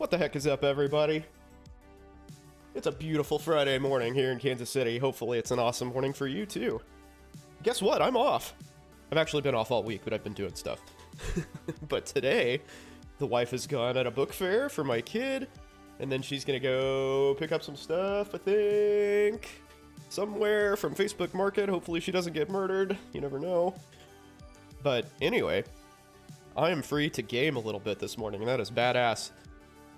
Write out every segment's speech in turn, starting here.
What the heck is up, everybody? It's a beautiful Friday morning here in Kansas City. Hopefully it's an awesome morning for you, too. Guess what? I'm off. I've actually been off all week, but I've been doing stuff. But today, the wife has gone at a book fair for my kid, and then she's gonna go pick up some stuff, I think, somewhere from Facebook Market. Hopefully she doesn't get murdered. You never know. But anyway, I am free to game a little bit this morning, and that is badass.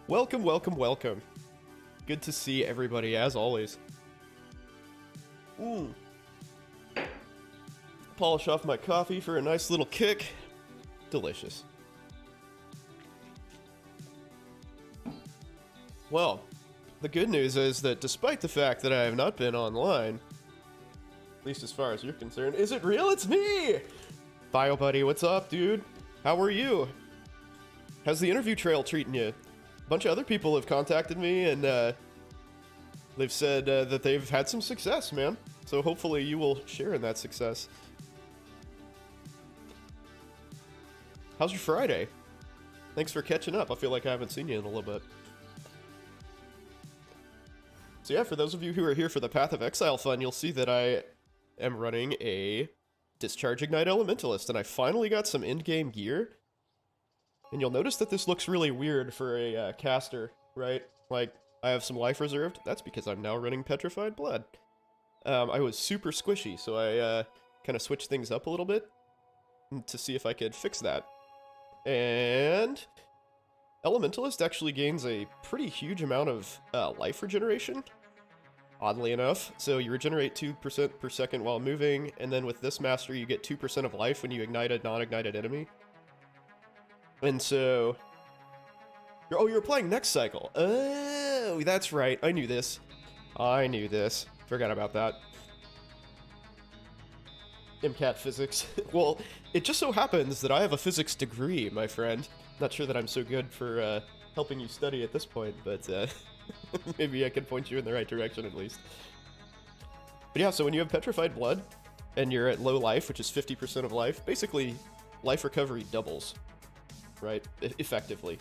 Welcome, welcome, welcome. Good to see everybody, as always. Polish off my coffee for a nice little kick. Delicious. Well, the good news is that despite the fact that I have not been online, at least as far as you're concerned, is it real? It's me! Bio Buddy, what's up, dude? How are you? How's the interview trail treating you? A bunch of other people have contacted me, and they've said that they've had some success, man. So hopefully you will share in that success. How's your Friday? Thanks for catching up. I feel like I haven't seen you in a little bit. So yeah, for those of you who are here for the Path of Exile fun, you'll see that I am running a Discharge Ignite Elementalist, and I finally got some endgame gear. And you'll notice that this looks really weird for a caster, right? Like, I have some life reserved. That's because I'm now running Petrified Blood. I was super squishy, so I kind of switched things up a little bit to see if I could fix that. And Elementalist actually gains a pretty huge amount of life regeneration, oddly enough. So you regenerate 2% per second while moving, and then with this master you get 2% of life when you ignite a non-ignited enemy. And so... Oh, you're playing next cycle. Oh, that's right. I knew this. Forgot about that. MCAT physics. Well, it just so happens that I have a physics degree, my friend. Not sure that I'm so good for helping you study at this point, but maybe I can point you in the right direction at least. But yeah, so when you have Petrified Blood, and you're at low life, which is 50% of life, basically life recovery doubles, right? Effectively.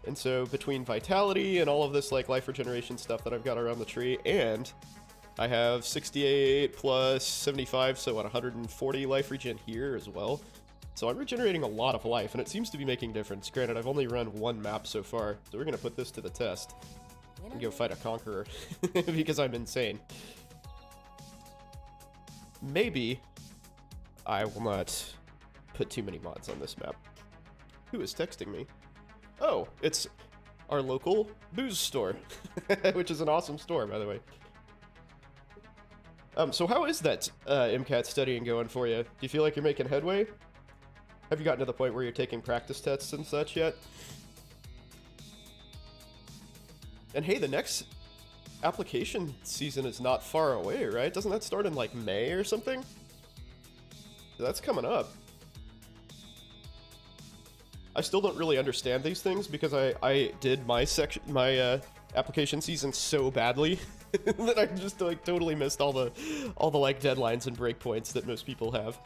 And so between Vitality and all of this like life regeneration stuff that I've got around the tree, and I have 68 plus 75, so 140 life regen here as well. So I'm regenerating a lot of life, and it seems to be making a difference. Granted, I've only run one map so far, so we're going to put this to the test and go fight a conqueror, because I'm insane. Maybe I will not put too many mods on this map. Who is texting me? Oh, it's our local booze store, which is an awesome store, by the way. So how is that MCAT studying going for you? Do you feel like you're making headway? Have you gotten to the point where you're taking practice tests and such yet? And hey, the next application season is not far away, right? Doesn't that start in like May or something? That's coming up. I still don't really understand these things because I did my application season so badly that I just like totally missed all the like deadlines and breakpoints that most people have.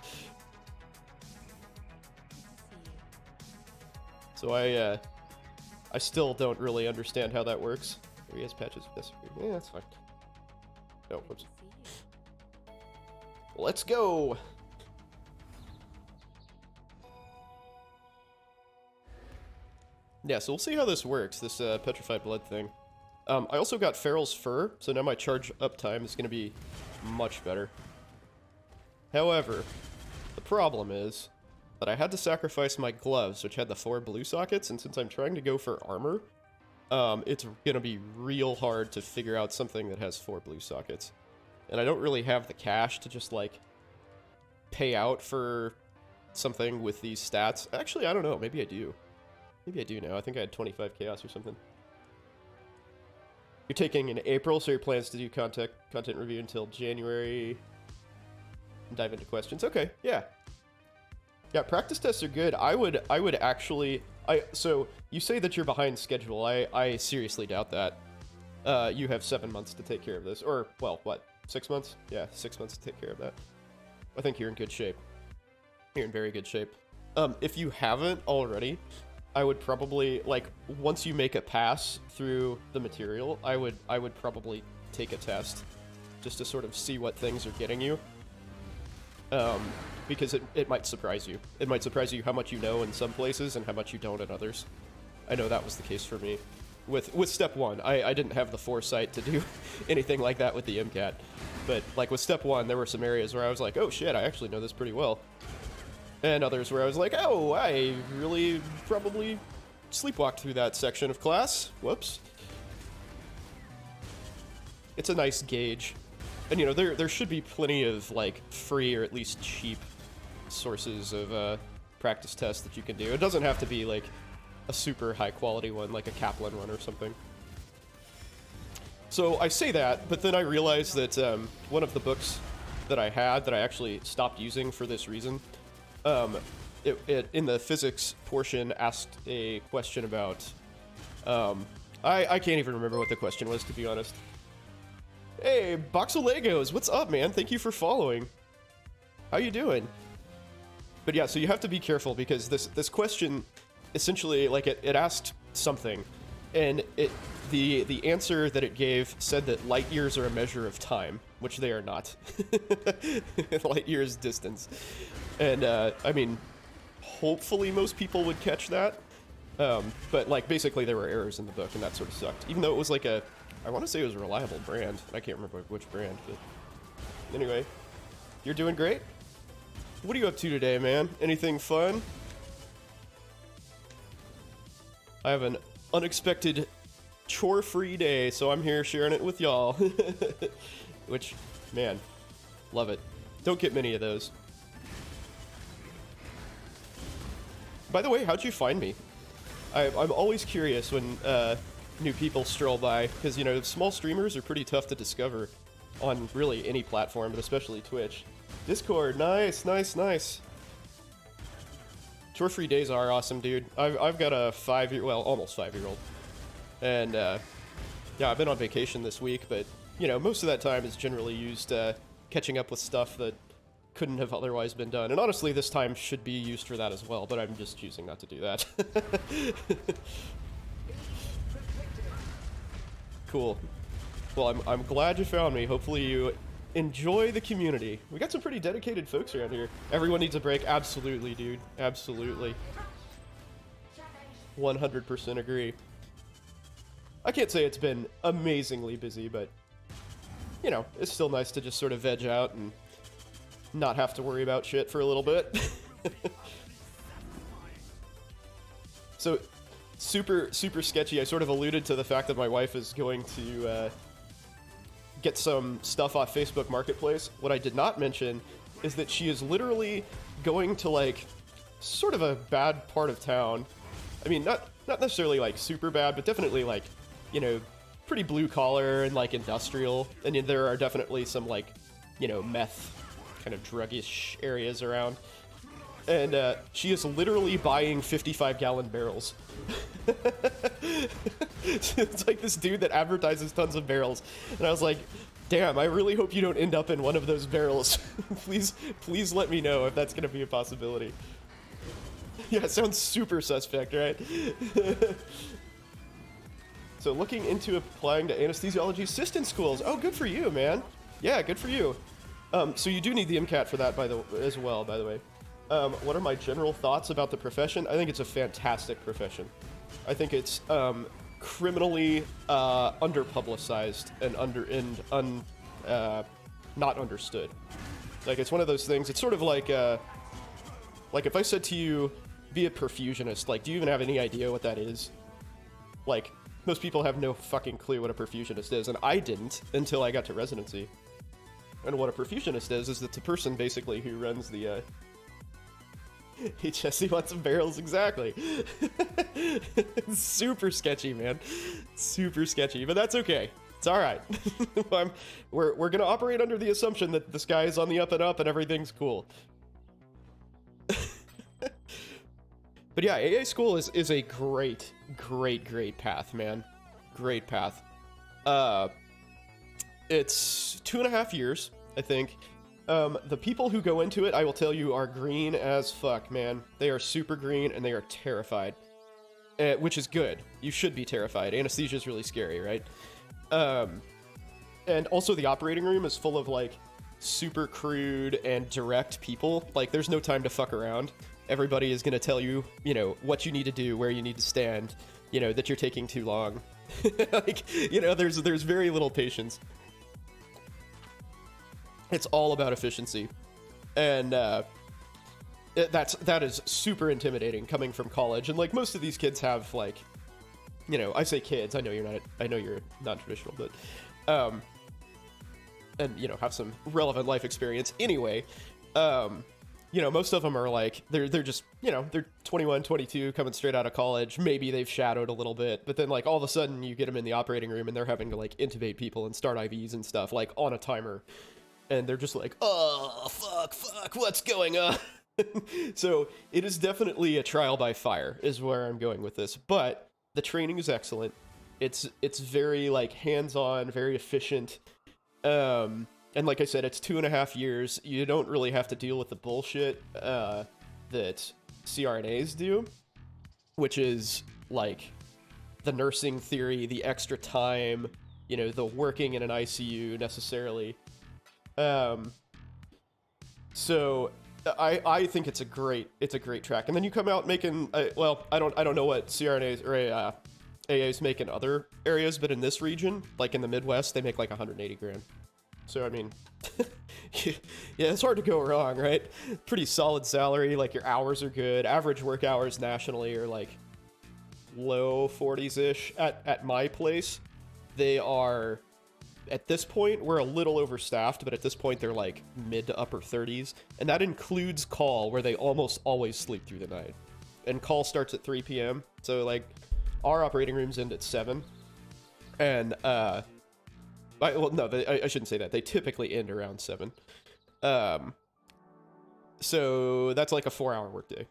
So I still don't really understand how that works. There he has patches of this. Yeah, that's fine. Oh, whoops. Let's go. Yeah, so we'll see how this works, this Petrified Blood thing. I also got Farrul's fur, so now my charge up time is going to be much better. However, the problem is that I had to sacrifice my gloves, which had the 4 blue sockets, and since I'm trying to go for armor, it's going to be real hard to figure out something that has 4 blue sockets. And I don't really have the cash to just, like, pay out for something with these stats. Actually, I don't know, maybe I do. Maybe I do now. I think I had 25 chaos or something. You're taking in April, so your plans to do content review until January. And dive into questions. Okay, yeah. Yeah, practice tests are good. I would actually... So, you say that you're behind schedule. I seriously doubt that. You have 7 months to take care of this. Or, well, what? 6 months? Yeah, 6 months to take care of that. I think you're in good shape. You're in very good shape. If you haven't already, I would probably, like, once you make a pass through the material, I would probably take a test just to sort of see what things are getting you. Because it might surprise you. It might surprise you how much you know in some places and how much you don't in others. I know that was the case for me. With step 1, I didn't have the foresight to do anything like that with the MCAT. But, like, with step 1, there were some areas where I was like, oh shit, I actually know this pretty well. And others where I was like, oh, I really probably sleepwalked through that section of class. Whoops. It's a nice gauge. And, you know, there should be plenty of, like, free or at least cheap sources of practice tests that you can do. It doesn't have to be, like, a super high-quality one, like a Kaplan one or something. So I say that, but then I realized that one of the books that I had that I actually stopped using for this reason, it in the physics portion asked a question about, I can't even remember what the question was, to be honest. Hey, Box of Legos, what's up, man? Thank you for following. How you doing? But yeah, so you have to be careful because this question, essentially, like, it asked something, and the answer that it gave said that light years are a measure of time, which they are not. Light years distance. And, I mean, hopefully most people would catch that. But, like, basically there were errors in the book, and that sort of sucked. Even though it was like I want to say it was a reliable brand. I can't remember which brand, but anyway. You're doing great? What are you up to today, man? Anything fun? I have an unexpected chore-free day, so I'm here sharing it with y'all. Which, man, love it. Don't get many of those. By the way, how'd you find me? I'm always curious when new people stroll by, because, you know, small streamers are pretty tough to discover on really any platform, but especially Twitch. Discord, nice, nice, nice. Chore-free days are awesome, dude. I've got a almost 5-year-old. And, yeah, I've been on vacation this week, but, you know, most of that time is generally used catching up with stuff that couldn't have otherwise been done. And honestly, this time should be used for that as well, but I'm just choosing not to do that. Cool. Well, I'm glad you found me. Hopefully you enjoy the community. We got some pretty dedicated folks around here. Everyone needs a break. Absolutely, dude. Absolutely. 100% agree. I can't say it's been amazingly busy, but, you know, it's still nice to just sort of veg out and not have to worry about shit for a little bit. So, super sketchy. I sort of alluded to the fact that my wife is going to get some stuff off Facebook Marketplace. What I did not mention is that she is literally going to, like, sort of a bad part of town. I mean, not necessarily, like, super bad, but definitely, like, you know, pretty blue collar and, like, industrial. And there are definitely some, like, you know, meth kind of druggish areas around. And she is literally buying 55-gallon barrels. It's like this dude that advertises tons of barrels. And I was like, damn, I really hope you don't end up in one of those barrels. Please let me know if that's going to be a possibility. Yeah, it sounds super suspect, right? So looking into applying to anesthesiology assistant schools. Oh, good for you, man. Yeah, good for you. So you do need the MCAT for that as well, by the way. What are my general thoughts about the profession? I think it's a fantastic profession. I think it's criminally underpublicized and not understood. Like, it's one of those things. It's sort of like if I said to you, be a perfusionist. Like, do you even have any idea what that is? Like, most people have no fucking clue what a perfusionist is, and I didn't until I got to residency. And what a perfusionist is it's a person basically who runs the Hey Jesse wants some barrels, exactly. Super sketchy, man. Super sketchy, but that's okay. It's alright. We're gonna operate under the assumption that this guy is on the up and up and everything's cool. But yeah, AA school is a great path, man. Great path. It's 2.5 years, I think. The people who go into it, I will tell you, are green as fuck, man. They are super green, and they are terrified. which is good. You should be terrified. Anesthesia is really scary, right? And also the operating room is full of like super crude and direct people. Like there's no time to fuck around. Everybody is going to tell you, you know, what you need to do, where you need to stand, you know, that you're taking too long. Like, you know, there's very little patience. It's all about efficiency. And that is super intimidating coming from college. And like most of these kids have like, you know, I say kids, I know you're non-traditional, but and you know, have some relevant life experience anyway. You know, most of them are like, they're just, you know, they're 21, 22, coming straight out of college. Maybe they've shadowed a little bit, but then like all of a sudden you get them in the operating room and they're having to like intubate people and start IVs and stuff like on a timer. And they're just like, oh, fuck, what's going on? So it is definitely a trial by fire is where I'm going with this, but the training is excellent. It's very like hands-on, very efficient. And like I said, it's 2.5 years. You don't really have to deal with the bullshit that CRNAs do, which is like the nursing theory, the extra time, you know, the working in an ICU necessarily. So I think it's a great track. And then you come out making well, I don't know what CRNAs or AAs make in other areas, but in this region, like in the Midwest, they make like 180 grand. So, I mean, yeah, it's hard to go wrong, right? Pretty solid salary, like your hours are good. Average work hours nationally are like low 40s-ish. At my place, they are, at this point, we're a little overstaffed, but at this point they're like mid to upper 30s. And that includes call, where they almost always sleep through the night. And call starts at 3 p.m. So like our operating rooms end at 7. And, well, no, I shouldn't say that. They typically end around 7. So that's like a 4-hour workday.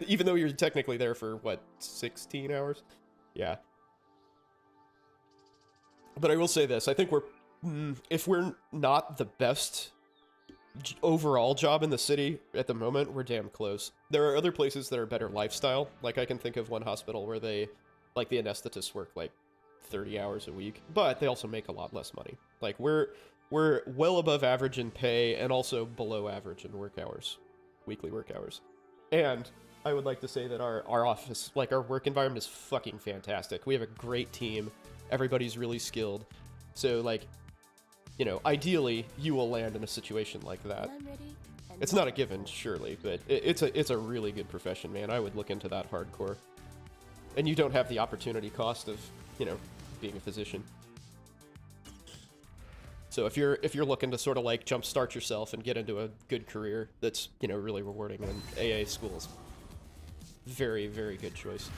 Even though you're technically there for, what, 16 hours? Yeah. But I will say this. I think if we're not the best overall job in the city at the moment, we're damn close. There are other places that are better lifestyle. Like, I can think of one hospital where they, like, the anesthetists work, like, 30 hours a week, but they also make a lot less money. Like we're well above average in pay and also below average in work hours, weekly work hours. And I would like to say that our office, like our work environment, is fucking fantastic. We have a great team. Everybody's really skilled. So like, you know, ideally you will land in a situation like that. It's not a given, surely, but it's a really good profession, man. I would look into that hardcore. And you don't have the opportunity cost of, you know, being a physician. So if you're looking to sort of like jumpstart yourself and get into a good career that's, you know, really rewarding in AA schools, very, very good choice.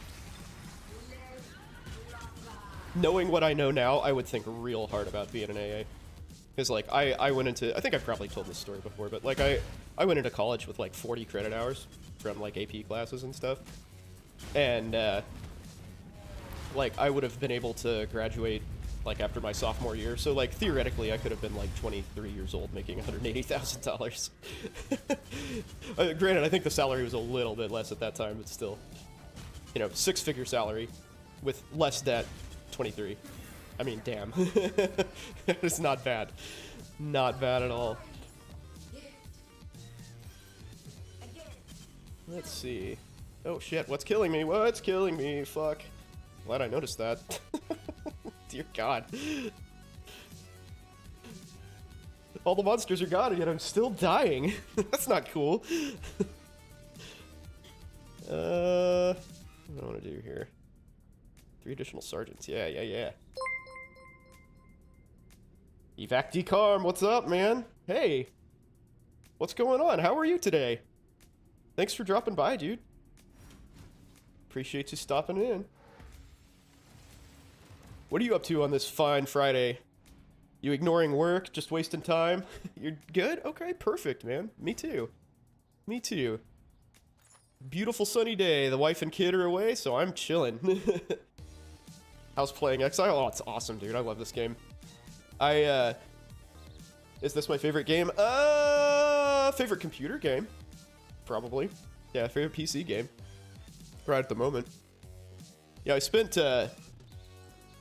Knowing what I know now, I would think real hard about being an AA. Because like I went into, I think I've probably told this story before, but like I went into college with like 40 credit hours from like AP classes and stuff. And like I would have been able to graduate like after my sophomore year, so like theoretically I could have been like 23 years old making $180,000. Granted, I think the salary was a little bit less at that time, but still, you know, 6-figure salary with less debt, 23. I mean, damn. It's not bad. Not bad at all. Let's see. Oh shit, what's killing me? What's killing me? Fuck. Glad I noticed that. Dear God. All the monsters are gone, yet I'm still dying. That's not cool. What do I want to do here? 3 additional sergeants. Yeah. Evac Decarm, what's up, man? Hey. What's going on? How are you today? Thanks for dropping by, dude. Appreciate you stopping in. What are you up to on this fine Friday? You ignoring work? Just wasting time? You're good? Okay, perfect, man. Me too. Me too. Beautiful sunny day. The wife and kid are away, so I'm chilling. How's playing Exile? Oh, it's awesome, dude. I love this game. Is this my favorite game? Favorite computer game? Probably. Yeah, favorite PC game. Right at the moment. Yeah,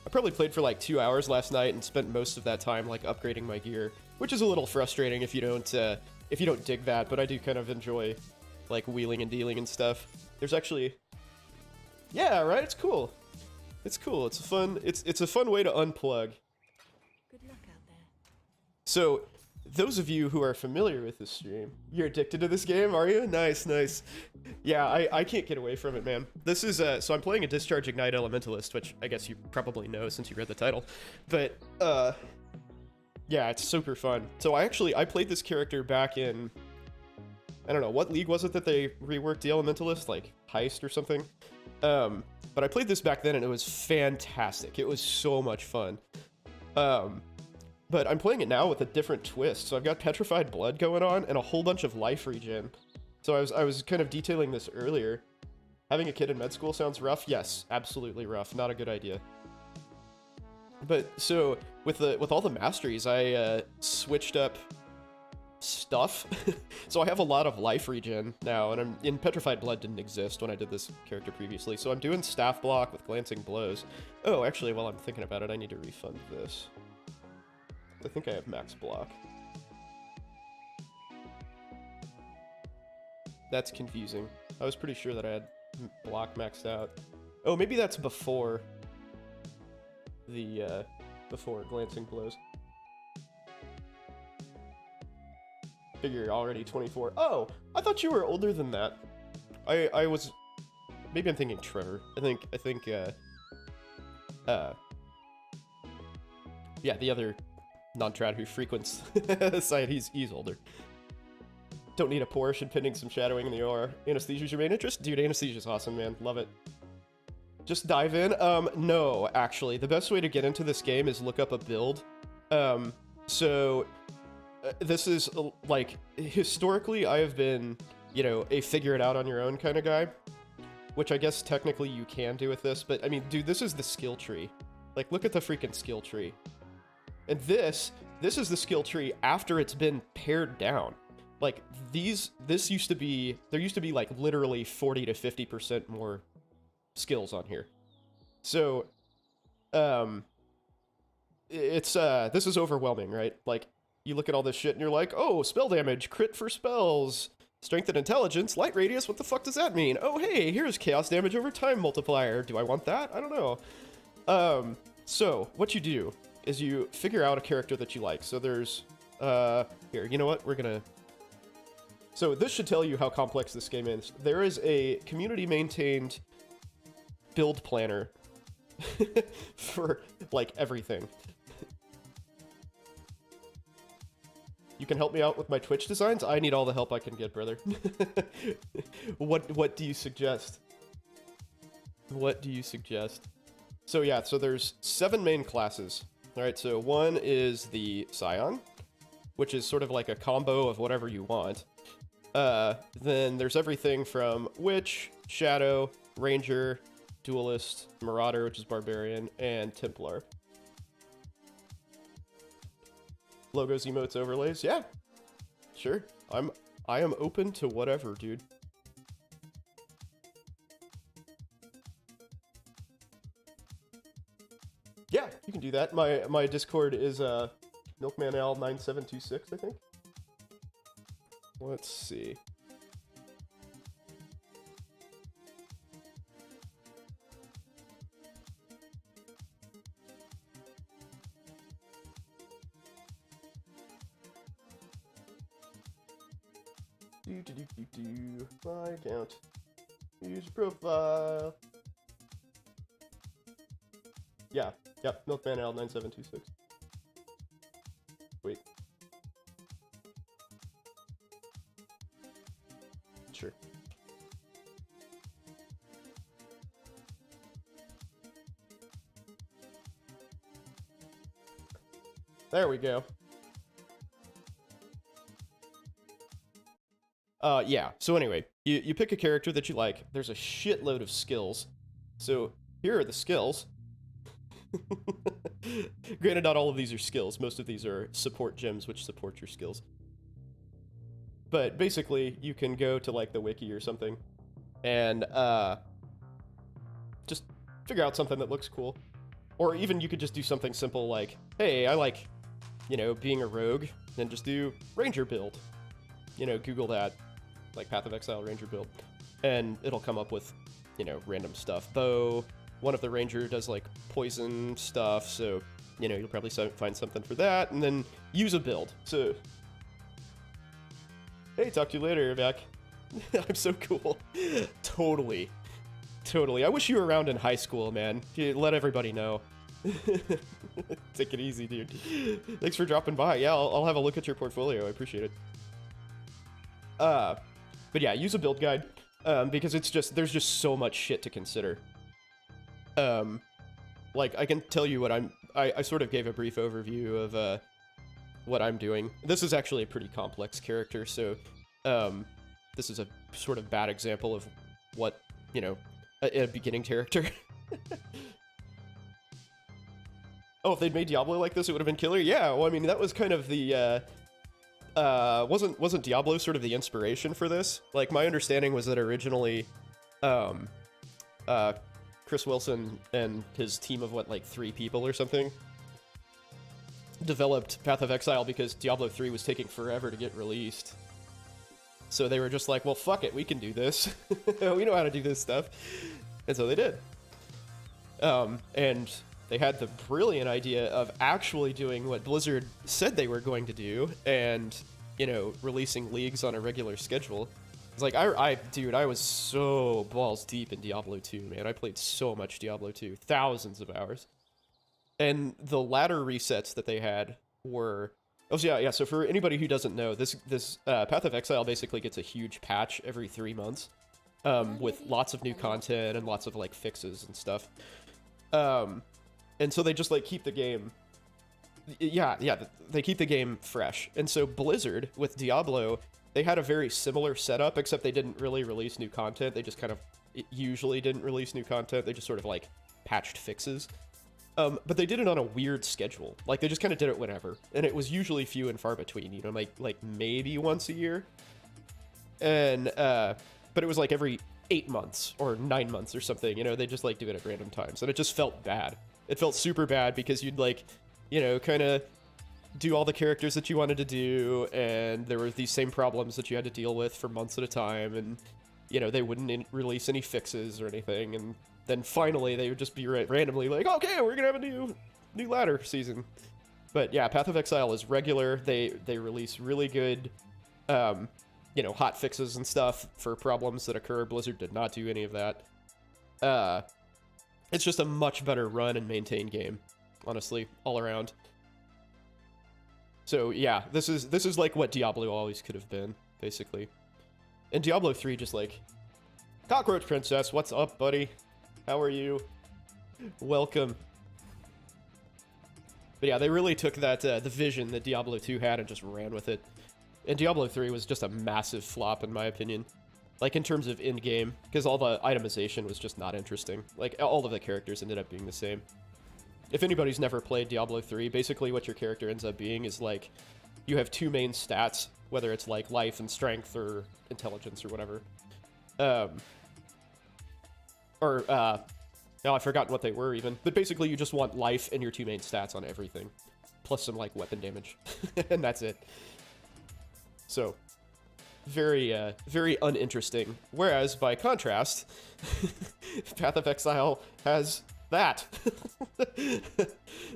I probably played for like 2 hours last night and spent most of that time like upgrading my gear, which is a little frustrating if you don't dig that, but I do kind of enjoy like wheeling and dealing and stuff. There's actually, yeah, right. It's cool. It's cool. It's a fun way to unplug. Good luck out there. So, those of you who are familiar with this stream, you're addicted to this game, are you? Nice, nice. Yeah, I can't get away from it, man. This is, so I'm playing a Discharge Ignite Elementalist, which I guess you probably know since you read the title. But, yeah, it's super fun. So I played this character back in, I don't know, what league was it that they reworked the Elementalist? Like, Heist or something? But I played this back then and it was fantastic. It was so much fun. But I'm playing it now with a different twist. So I've got Petrified blood going on and a whole bunch of life regen. So I was kind of detailing this earlier. Having a kid in med school sounds rough. Yes, absolutely rough. Not a good idea. But so with all the masteries, I switched up stuff. So I have a lot of life regen now, and I'm in Petrified blood didn't exist when I did this character previously. So I'm doing staff block with glancing blows. Oh, actually, while I'm thinking about it, I need to refund this. I think I have max block. That's confusing. I was pretty sure that I had block maxed out. Oh, maybe that's before the, before glancing blows. Figure you're already 24. Oh, I thought you were older than that. I was, maybe I'm thinking Trevor. I think, yeah, the other non-trad who frequents the site, he's older. Don't need a Porsche and pinning some shadowing in the OR. Anesthesia's your main interest? Dude, anesthesia's awesome, man. Love it. Just dive in? No, actually. The best way to get into this game is look up a build. This is, like, historically I have been, you know, a figure it out on your own kind of guy. Which I guess technically you can do with this, but I mean, dude, this is the skill tree. Like, look at the freaking skill tree. And this is the skill tree after it's been pared down. Like, there used to be like literally 40 to 50% more skills on here. So, this is overwhelming, right? Like, you look at all this shit and you're like, oh, spell damage, crit for spells, strength and intelligence, light radius, what the fuck does that mean? Oh, hey, here's chaos damage over time multiplier. Do I want that? I don't know. So, what you do is you figure out a character that you like. So there's, here, you know what? So this should tell you how complex this game is. There is a community-maintained build planner for, like, everything. You can help me out with my Twitch designs? I need all the help I can get, brother. What do you suggest? What do you suggest? So yeah, so there's 7 main classes. Alright, so one is the Scion, which is sort of like a combo of whatever you want. Then there's everything from Witch, Shadow, Ranger, Duelist, Marauder, which is Barbarian, and Templar. Logos, emotes, overlays, yeah. Sure. I am open to whatever, dude. Yeah, you can do that. My Discord is MilkmanAl 9726, I think. Let's see. My account. User profile. Yeah, yep, MilkmanAl 9726. Wait. Sure. There we go. Yeah, so anyway, you pick a character that you like. There's a shitload of skills. So, here are the skills. Granted, not all of these are skills. Most of these are support gems, which support your skills. But basically, you can go to, like, the wiki or something, and, just figure out something that looks cool. Or even you could just do something simple like, hey, I like, you know, being a rogue, then just do ranger build. You know, Google that, like Path of Exile ranger build, and it'll come up with, you know, random stuff. Bow, one of the ranger does like poison stuff, so, you know, you'll probably find something for that, and then use a build. So, hey, talk to you later, back. I'm so cool. Totally. I wish you were around in high school, man. You let everybody know. Take it easy, dude. Thanks for dropping by. Yeah, I'll have a look at your portfolio. I appreciate it. But yeah, use a build guide, because there's just so much shit to consider. Like, I can tell you what I sort of gave a brief overview of, what I'm doing. This is actually a pretty complex character, so, this is a sort of bad example of what, you know, a beginning character. Oh, if they'd made Diablo like this, it would have been killer? Yeah, well, I mean, that was kind of the, wasn't Diablo sort of the inspiration for this? Like, my understanding was that originally, Chris Wilson and his team of, what, like 3 people or something, developed Path of Exile because Diablo 3 was taking forever to get released. So they were just like, well, fuck it, we can do this. We know how to do this stuff. And so they did. And they had the brilliant idea of actually doing what Blizzard said they were going to do and, you know, releasing leagues on a regular schedule. It's like, dude, I was so balls deep in Diablo 2, man. I played so much Diablo 2, thousands of hours. And the ladder resets that they had were... Oh, so yeah, so for anybody who doesn't know, this Path of Exile basically gets a huge patch every 3 months, with lots of new content and lots of, like, fixes and stuff. And so they just, like, keep the game... Yeah, they keep the game fresh. And so Blizzard, with Diablo, they had a very similar setup, except they didn't really release new content. They just kind of usually didn't release new content. They just sort of, like, patched fixes. But they did it on a weird schedule. Like, they just kind of did it whenever. And it was usually few and far between, you know, like maybe once a year. And, but it was like every 8 months or 9 months or something, you know, they just like do it at random times. And it just felt bad. It felt super bad because you'd like, you know, kind of do all the characters that you wanted to do. And there were these same problems that you had to deal with for months at a time. And, you know, they wouldn't release any fixes or anything. And then finally they would just be randomly like, okay, we're gonna have a new ladder season. But yeah, Path of Exile is regular. They release really good, you know, hot fixes and stuff for problems that occur. Blizzard did not do any of that. It's just a much better run and maintain game, honestly, all around. So yeah, this is like what Diablo always could have been, basically. And Diablo 3 just like, Cockroach Princess, what's up, buddy? How are you? Welcome. But yeah, they really took that, the vision that Diablo 2 had and just ran with it. And Diablo 3 was just a massive flop, in my opinion. Like, in terms of endgame, because all the itemization was just not interesting. Like, all of the characters ended up being the same. If anybody's never played Diablo 3, basically what your character ends up being is, like, you have 2 main stats, whether it's, like, life and strength or intelligence or whatever. Now I've forgotten what they were even, but basically you just want life and your 2 main stats on everything, plus some like weapon damage, and that's it. So, very uninteresting. Whereas by contrast, Path of Exile has that.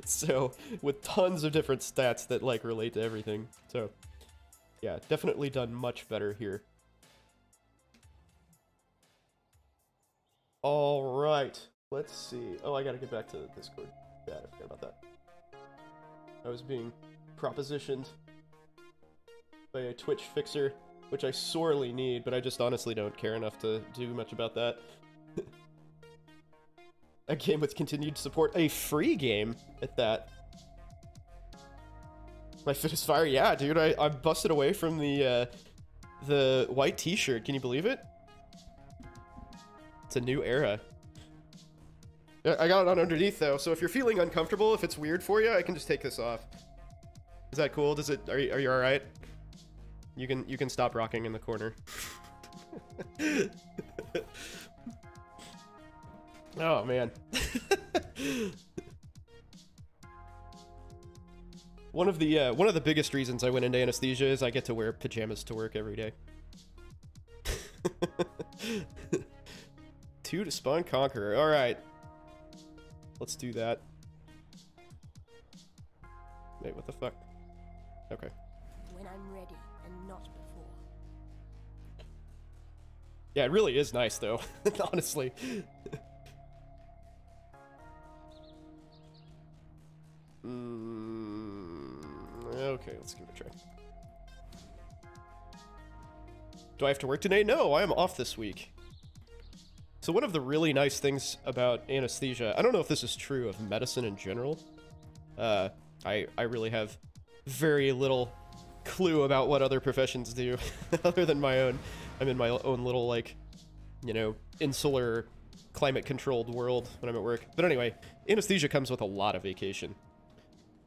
So, with tons of different stats that like relate to everything. So, yeah, definitely done much better here. All right, let's see. Oh, I gotta get back to Discord. Yeah, I forgot about that. I was being propositioned by a Twitch fixer, which I sorely need, but I just honestly don't care enough to do much about that. A game with continued support, a free game at that. My Fit is Fire, yeah, dude, I busted away from the white t-shirt, can you believe it? It's a new era. I got it on underneath though, so if you're feeling uncomfortable, if it's weird for you, I can just take this off. Is that cool? Are you all right? You can stop rocking in the corner. Oh man. One of the biggest reasons I went into anesthesia is I get to wear pajamas to work every day. 2 to spawn Conqueror. All right, let's do that. Wait, what the fuck? Okay. When I'm ready and not before. Yeah, it really is nice though, honestly. Okay, let's give it a try. Do I have to work today? No, I am off this week. So one of the really nice things about anesthesia, I don't know if this is true of medicine in general. I really have very little clue about what other professions do other than my own. I'm in my own little, like, you know, insular, climate-controlled world when I'm at work. But anyway, anesthesia comes with a lot of vacation.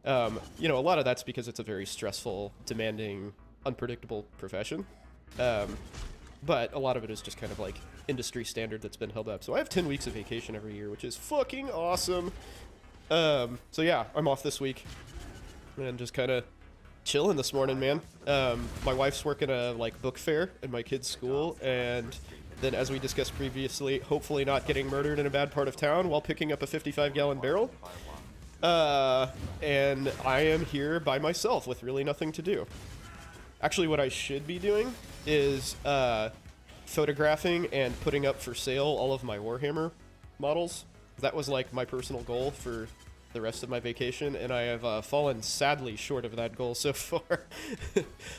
You know, a lot of that's because it's a very stressful, demanding, unpredictable profession. But a lot of it is just kind of like industry standard that's been held up. So I have 10 weeks of vacation every year, which is fucking awesome. So yeah, I'm off this week and just kind of chilling this morning, man. My wife's working a like book fair at my kid's school, and then as we discussed previously, hopefully not getting murdered in a bad part of town while picking up a 55-gallon barrel. And I am here by myself with really nothing to do. Actually, what I should be doing is photographing and putting up for sale all of my Warhammer models. That was like my personal goal for the rest of my vacation, and I have fallen sadly short of that goal so far.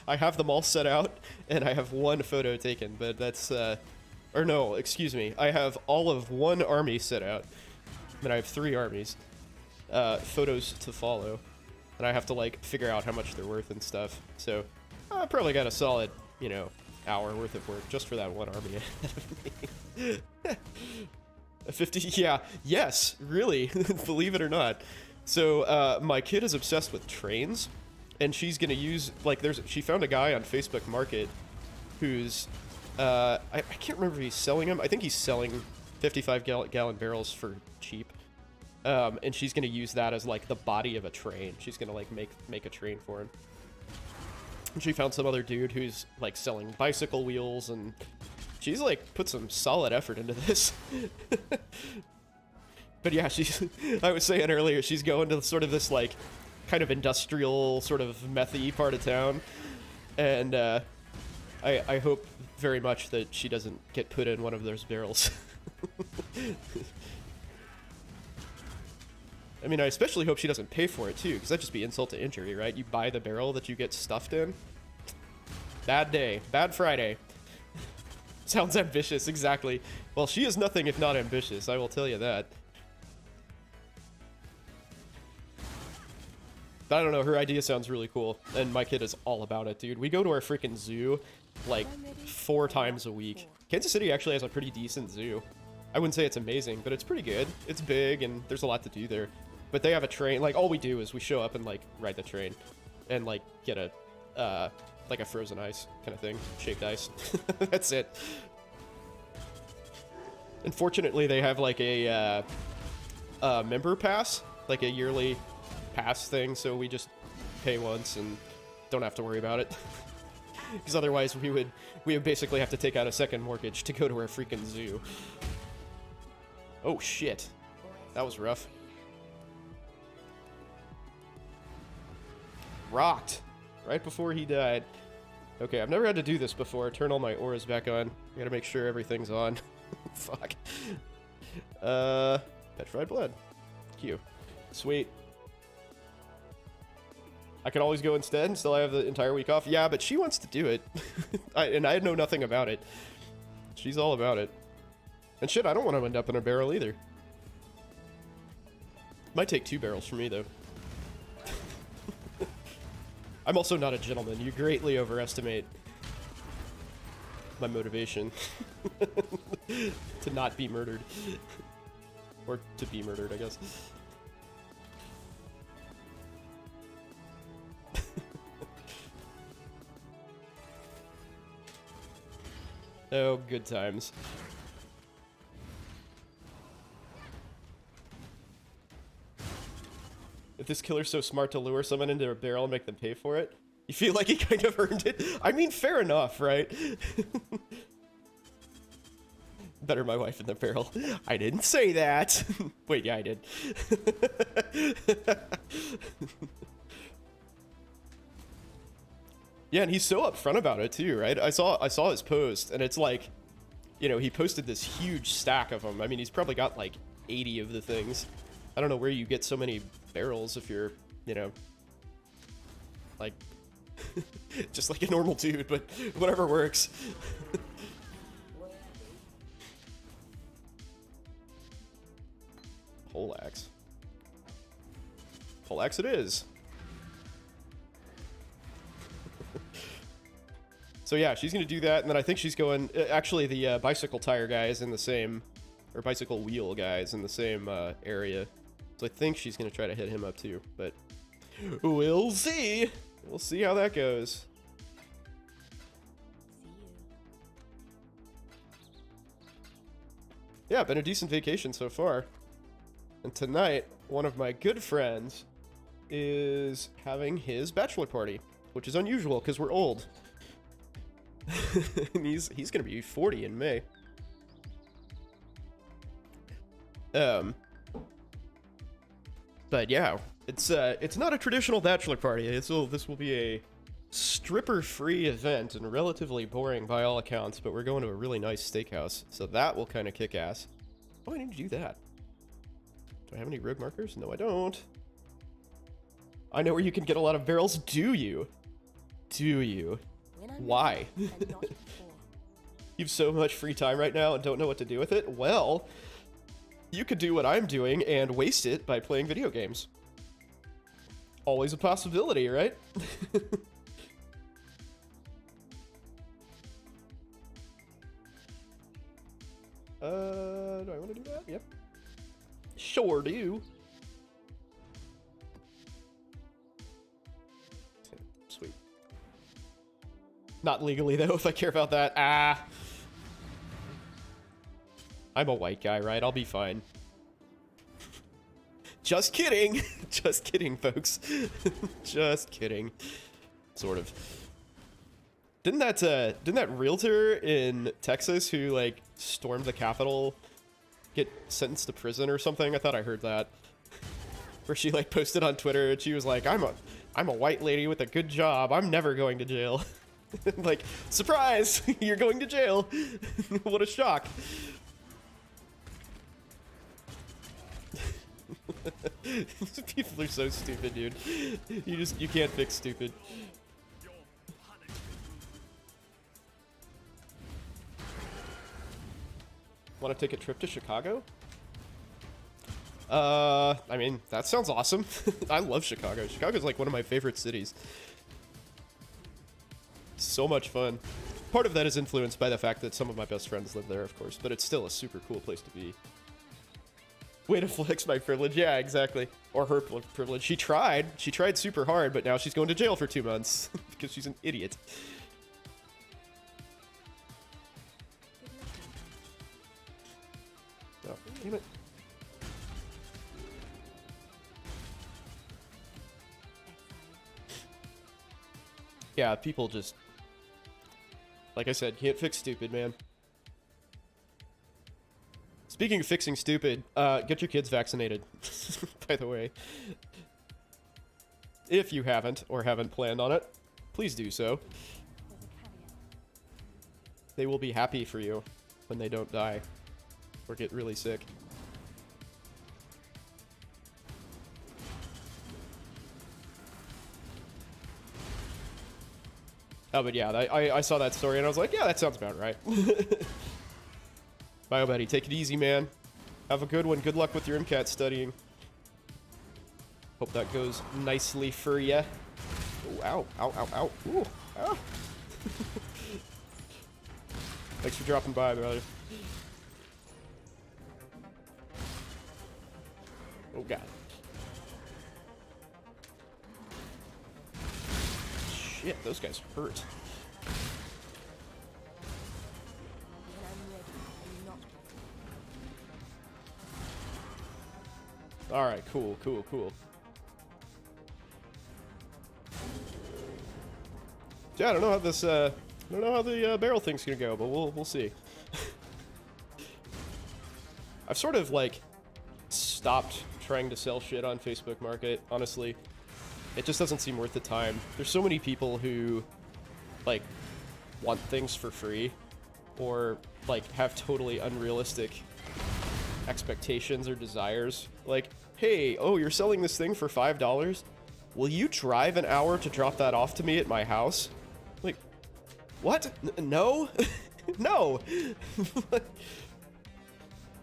I have them all set out, and I have one photo taken, but that's, or no, excuse me, I have all of one army set out, and I have 3 armies. Photos to follow, and I have to like figure out how much they're worth and stuff. So I probably got a solid, you know, hour worth of work just for that one army ahead of me. A 50, yeah, yes, really, believe it or not. So my kid is obsessed with trains, and she's gonna use like she found a guy on Facebook Market who's I can't remember if he's selling them. I think he's selling 55-gallon barrels for cheap. And she's gonna use that as like the body of a train. She's gonna like make a train for him. And she found some other dude who's like selling bicycle wheels, and she's like put some solid effort into this. But yeah, I was saying earlier, she's going to sort of this like kind of industrial sort of methy part of town, and I hope very much that she doesn't get put in one of those barrels. I mean, I especially hope she doesn't pay for it, too, because that'd just be insult to injury, right? You buy the barrel that you get stuffed in. Bad day. Bad Friday. Sounds ambitious, exactly. Well, she is nothing if not ambitious, I will tell you that. But I don't know, her idea sounds really cool, and my kid is all about it, dude. We go to our freaking zoo, like, 4 times a week. Kansas City actually has a pretty decent zoo. I wouldn't say it's amazing, but it's pretty good. It's big, and there's a lot to do there. But they have a train. Like, all we do is we show up and, like, ride the train. And, like, get a, like a frozen ice kind of thing. Shaped ice. That's it. Unfortunately, they have, like, a member pass. Like, a yearly pass thing. So we just pay once and don't have to worry about it. Because otherwise, we would basically have to take out a second mortgage to go to our freaking zoo. Oh, shit. That was rough. Rocked. Right before he died. Okay, I've never had to do this before. Turn all my auras back on. I gotta make sure everything's on. Fuck. Petrified blood. Q. Sweet. I could always go instead and still have the entire week off. Yeah, but she wants to do it. And I know nothing about it. She's all about it. And shit, I don't want to end up in a barrel either. Might take 2 barrels for me, though. I'm also not a gentleman. You greatly overestimate my motivation to not be murdered. Or to be murdered, I guess. Oh, good times. If this killer's so smart to lure someone into a barrel and make them pay for it, you feel like he kind of earned it? I mean, fair enough, right? Better my wife in the barrel. I didn't say that. Wait, yeah, I did. Yeah, and he's so upfront about it too, right? I saw his post, and it's like, you know, he posted this huge stack of them. I mean, he's probably got like 80 of the things. I don't know where you get so many barrels if you're, you know, like, just like a normal dude, but whatever works. Poleaxe. Poleaxe it is. So yeah, she's gonna do that, and then I think she's going. Actually, the bicycle tire guy is in the same, or bicycle wheel guy is in the same area. So I think she's gonna try to hit him up too. But we'll see. We'll see how that goes. Yeah, been a decent vacation so far. And tonight, one of my good friends is having his bachelor party, which is unusual because we're old. And he's gonna be 40 in May. But yeah, it's not a traditional bachelor party. This will be a stripper-free event and relatively boring by all accounts. But we're going to a really nice steakhouse, so that will kind of kick ass. Oh, I need to do that. Do I have any road markers? No, I don't. I know where you can get a lot of barrels. Do you? Do you? Why? You have so much free time right now and don't know what to do with it? Well, you could do what I'm doing and waste it by playing video games. Always a possibility, right? Do I want to do that? Yep. Sure do. Sweet. Not legally, though, if I care about that. Ah. I'm a white guy, right? I'll be fine. Just kidding. Just kidding, folks. Just kidding. Sort of. Didn't that realtor in Texas who, like, stormed the Capitol get sentenced to prison or something? I thought I heard that. Where she, like, posted on Twitter and she was like, I'm a white lady with a good job. I'm never going to jail. Like, surprise! You're going to jail. What a shock. People are so stupid, dude. You can't fix stupid. Want to take a trip to Chicago? I mean, that sounds awesome. I love Chicago. Chicago's like one of my favorite cities. So much fun. Part of that is influenced by the fact that some of my best friends live there, of course, but it's still a super cool place to be. Way to flex my privilege. Yeah, exactly. Or her privilege. She tried super hard, but now she's going to jail for 2 months because she's an idiot. Oh, damn it. Yeah, people just, like I said, can't fix stupid, man. Speaking of fixing stupid, get your kids vaccinated, by the way. If you haven't, or haven't planned on it, please do so. They will be happy for you when they don't die, or get really sick. Oh, but yeah, I saw that story and I was like, yeah, that sounds about right. Bye, buddy. Take it easy, man. Have a good one. Good luck with your MCAT studying. Hope that goes nicely for ya. Oh, ow, ow, ow, ow. Ooh, ow. Thanks for dropping by, brother. Oh, God. Shit, those guys hurt. Alright, cool, cool, cool. Yeah, I don't know how this, I don't know how the barrel thing's gonna go, but we'll see. I've sort of, like, stopped trying to sell shit on Facebook Market, honestly. It just doesn't seem worth the time. There's so many people who, like, want things for free, or, like, have totally unrealistic expectations or desires. Like, hey, oh, you're selling this thing for $5? Will you drive an hour to drop that off to me at my house? Like, what? No? No!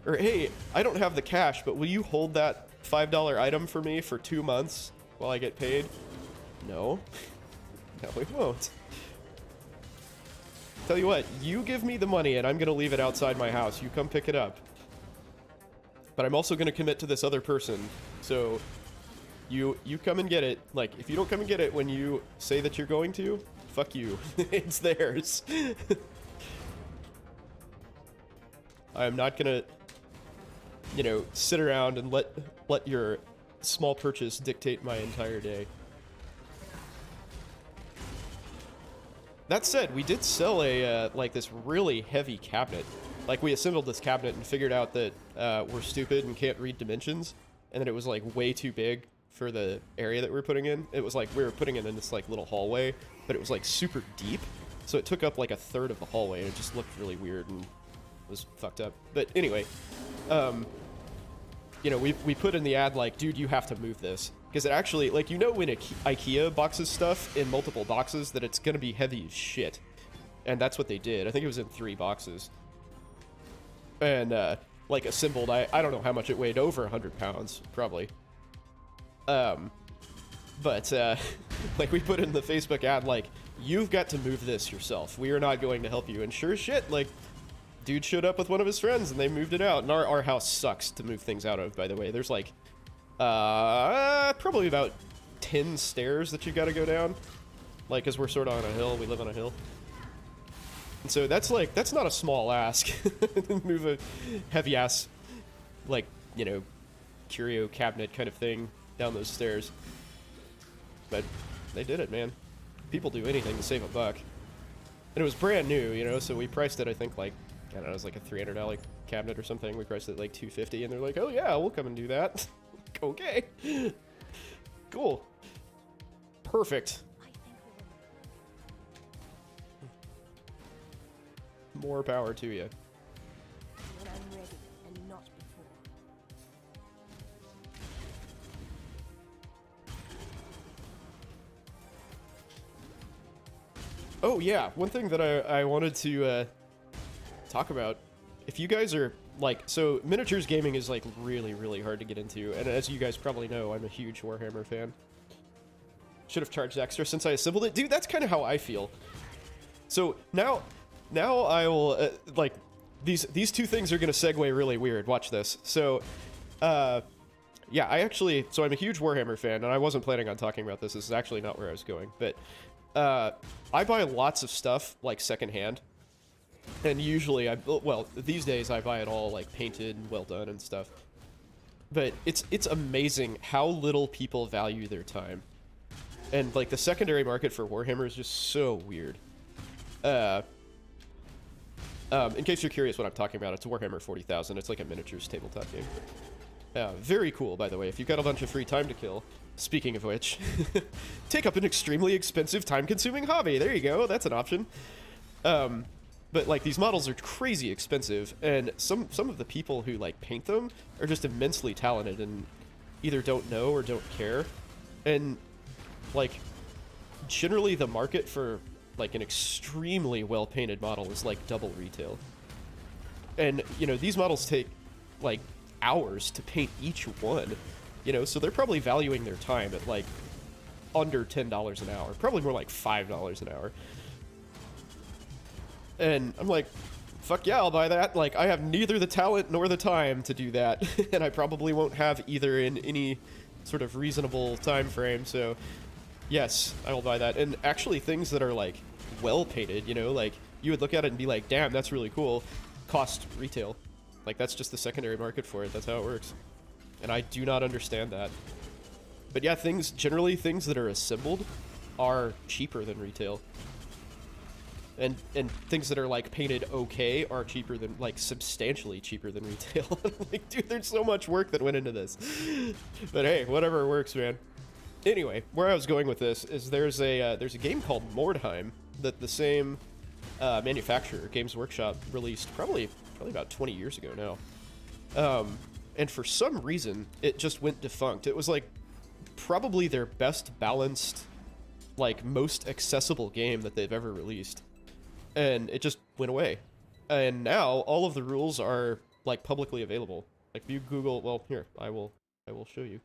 Or, hey, I don't have the cash, but will you hold that $5 item for me for 2 months while I get paid? No. No, we won't. Tell you what, you give me the money and I'm gonna leave it outside my house. You come pick it up. But I'm also gonna commit to this other person, so you come and get it. Like, if you don't come and get it when you say that you're going to, fuck you. It's theirs. I'm not gonna, you know, sit around and let your small purchase dictate my entire day. That said, we did sell a, like, this really heavy cabinet. Like, we assembled this cabinet and figured out that we're stupid and can't read dimensions, and that it was, like, way too big for the area that we were putting in. It was like we were putting it in this, like, little hallway, but it was, like, super deep, so it took up, like, a third of the hallway, and it just looked really weird and was fucked up. But anyway, you know, we put in the ad, like, dude, you have to move this. Because it actually, like, you know when IKEA boxes stuff in multiple boxes, that it's gonna be heavy as shit. And that's what they did. I think it was in 3 boxes. And, like, assembled, I don't know how much it weighed, over 100 pounds, probably. But, like, we put in the Facebook ad, like, you've got to move this yourself. We are not going to help you. And sure as shit, like, dude showed up with one of his friends and they moved it out. And our house sucks to move things out of, by the way. There's, like, probably about 10 stairs that you gotta go down. Like, cause we're sort of on a hill, we live on a hill. And so that's, like, that's not a small ask. Move a heavy ass, like, you know, curio cabinet kind of thing down those stairs. But they did it, man. People do anything to save a buck. And it was brand new, you know, so we priced it, I think, like, I don't know, it was like a $300 cabinet or something. We priced it like $250, and they're like, oh yeah, we'll come and do that. Okay. Cool. Perfect. More power to you. When I'm ready and not before. Oh yeah, one thing that I wanted to talk about. If you guys are, like, so miniatures gaming is, like, really, really hard to get into, and as you guys probably know, I'm a huge Warhammer fan. Should have charged extra since I assembled it. Dude, that's kind of how I feel. So now I will, like, these two things are going to segue really weird. Watch this. So, yeah, so I'm a huge Warhammer fan, and I wasn't planning on talking about this. This is actually not where I was going, but I buy lots of stuff, like, secondhand. And usually, well, these days I buy it all, like, painted and well done and stuff. But it's amazing how little people value their time. And, like, the secondary market for Warhammer is just so weird. In case you're curious what I'm talking about, it's Warhammer 40,000. It's like a miniatures tabletop game. Very cool, by the way. If you've got a bunch of free time to kill, speaking of which, take up an extremely expensive, time-consuming hobby. There you go. That's an option. But, like, these models are crazy expensive, and some of the people who, like, paint them are just immensely talented and either don't know or don't care. And, like, generally the market for, like, an extremely well-painted model is, like, double retail. And, you know, these models take, like, hours to paint each one, you know, so they're probably valuing their time at, like, under $10 an hour. Probably more like $5 an hour. And I'm like, fuck yeah, I'll buy that. Like, I have neither the talent nor the time to do that. And I probably won't have either in any sort of reasonable time frame. So, yes, I will buy that. And actually, things that are, like, well painted, you know, like, you would look at it and be like, damn, that's really cool, cost retail. Like, that's just the secondary market for it. That's how it works. And I do not understand that. But yeah, generally things that are assembled, are cheaper than retail. And things that are like painted okay are cheaper than, like, substantially cheaper than retail. Like, dude, there's so much work that went into this. But hey, whatever works, man. Anyway, where I was going with this is there's a game called Mordheim that the same manufacturer, Games Workshop, released probably about 20 years ago now. And for some reason, it just went defunct. It was like probably their best balanced, like, most accessible game that they've ever released. And it just went away. And now all of the rules are, like, publicly available. Like, if you Google, well, here, I will show you.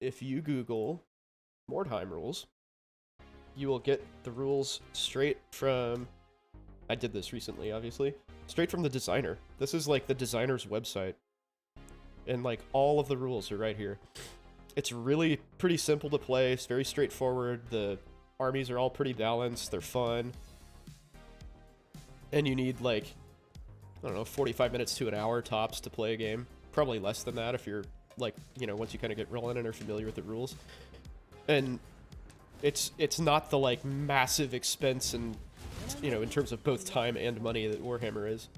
If you Google Mordheim rules, you will get the rules straight from, I did this recently, obviously, straight from the designer. This is, like, the designer's website. And, like, all of the rules are right here. It's really pretty simple to play. It's very straightforward. The armies are all pretty balanced. They're fun. And you need, like, I don't know, 45 minutes to an hour tops to play a game. Probably less than that if you're, like, you know, once you kind of get rolling and are familiar with the rules. And it's not the, like, massive expense and, you know, in terms of both time and money that Warhammer is.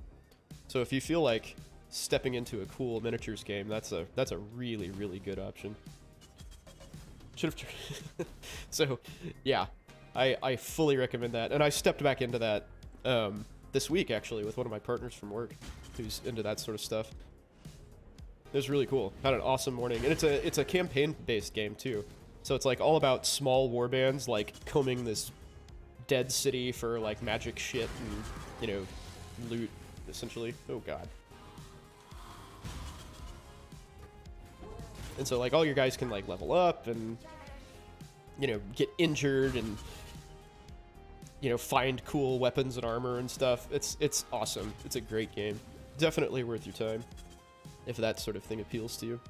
So if you feel like stepping into a cool miniatures game, that's a really, really good option. Should have. So, yeah, I fully recommend that. And I stepped back into that this week, actually, with one of my partners from work who's into that sort of stuff. It was really cool. Had an awesome morning. And it's a campaign-based game, too. So it's, like, all about small warbands, like, combing this dead city for, like, magic shit and, you know, loot, essentially. Oh, God. And so, like, all your guys can, like, level up and, you know, get injured and, you know, find cool weapons and armor and stuff. It's awesome. It's a great game. Definitely worth your time, if that sort of thing appeals to you.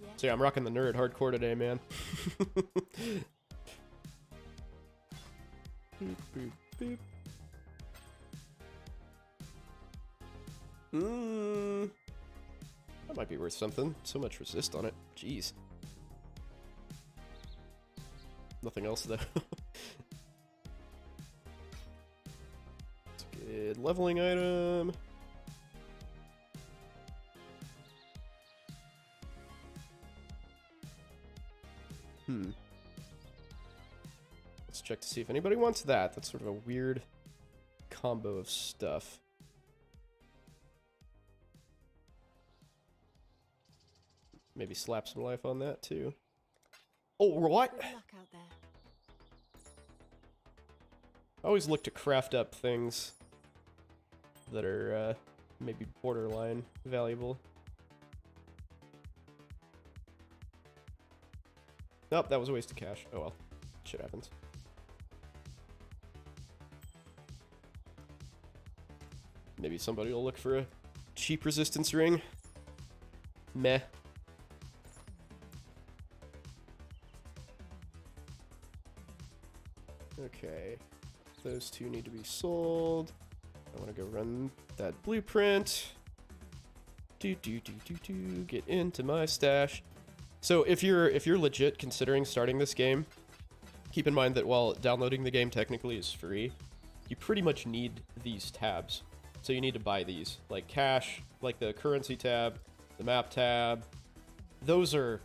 Yeah. So yeah, I'm rocking the nerd hardcore today, man. Boop, boop, boop. That might be worth something. So much resist on it. Jeez. Nothing else, though. It's a good leveling item. Let's check to see if anybody wants that. That's sort of a weird combo of stuff. Maybe slap some life on that, too. Oh, what? Good luck out there. I always look to craft up things that are maybe borderline valuable. Nope, that was a waste of cash. Oh well, shit happens. Maybe somebody will look for a cheap resistance ring. Meh. Okay, those two need to be sold. I want to go run that blueprint. Get into my stash. So if you're legit considering starting this game, keep in mind that while downloading the game technically is free, you pretty much need these tabs. So you need to buy these, like cash, like the currency tab, the map tab. Those are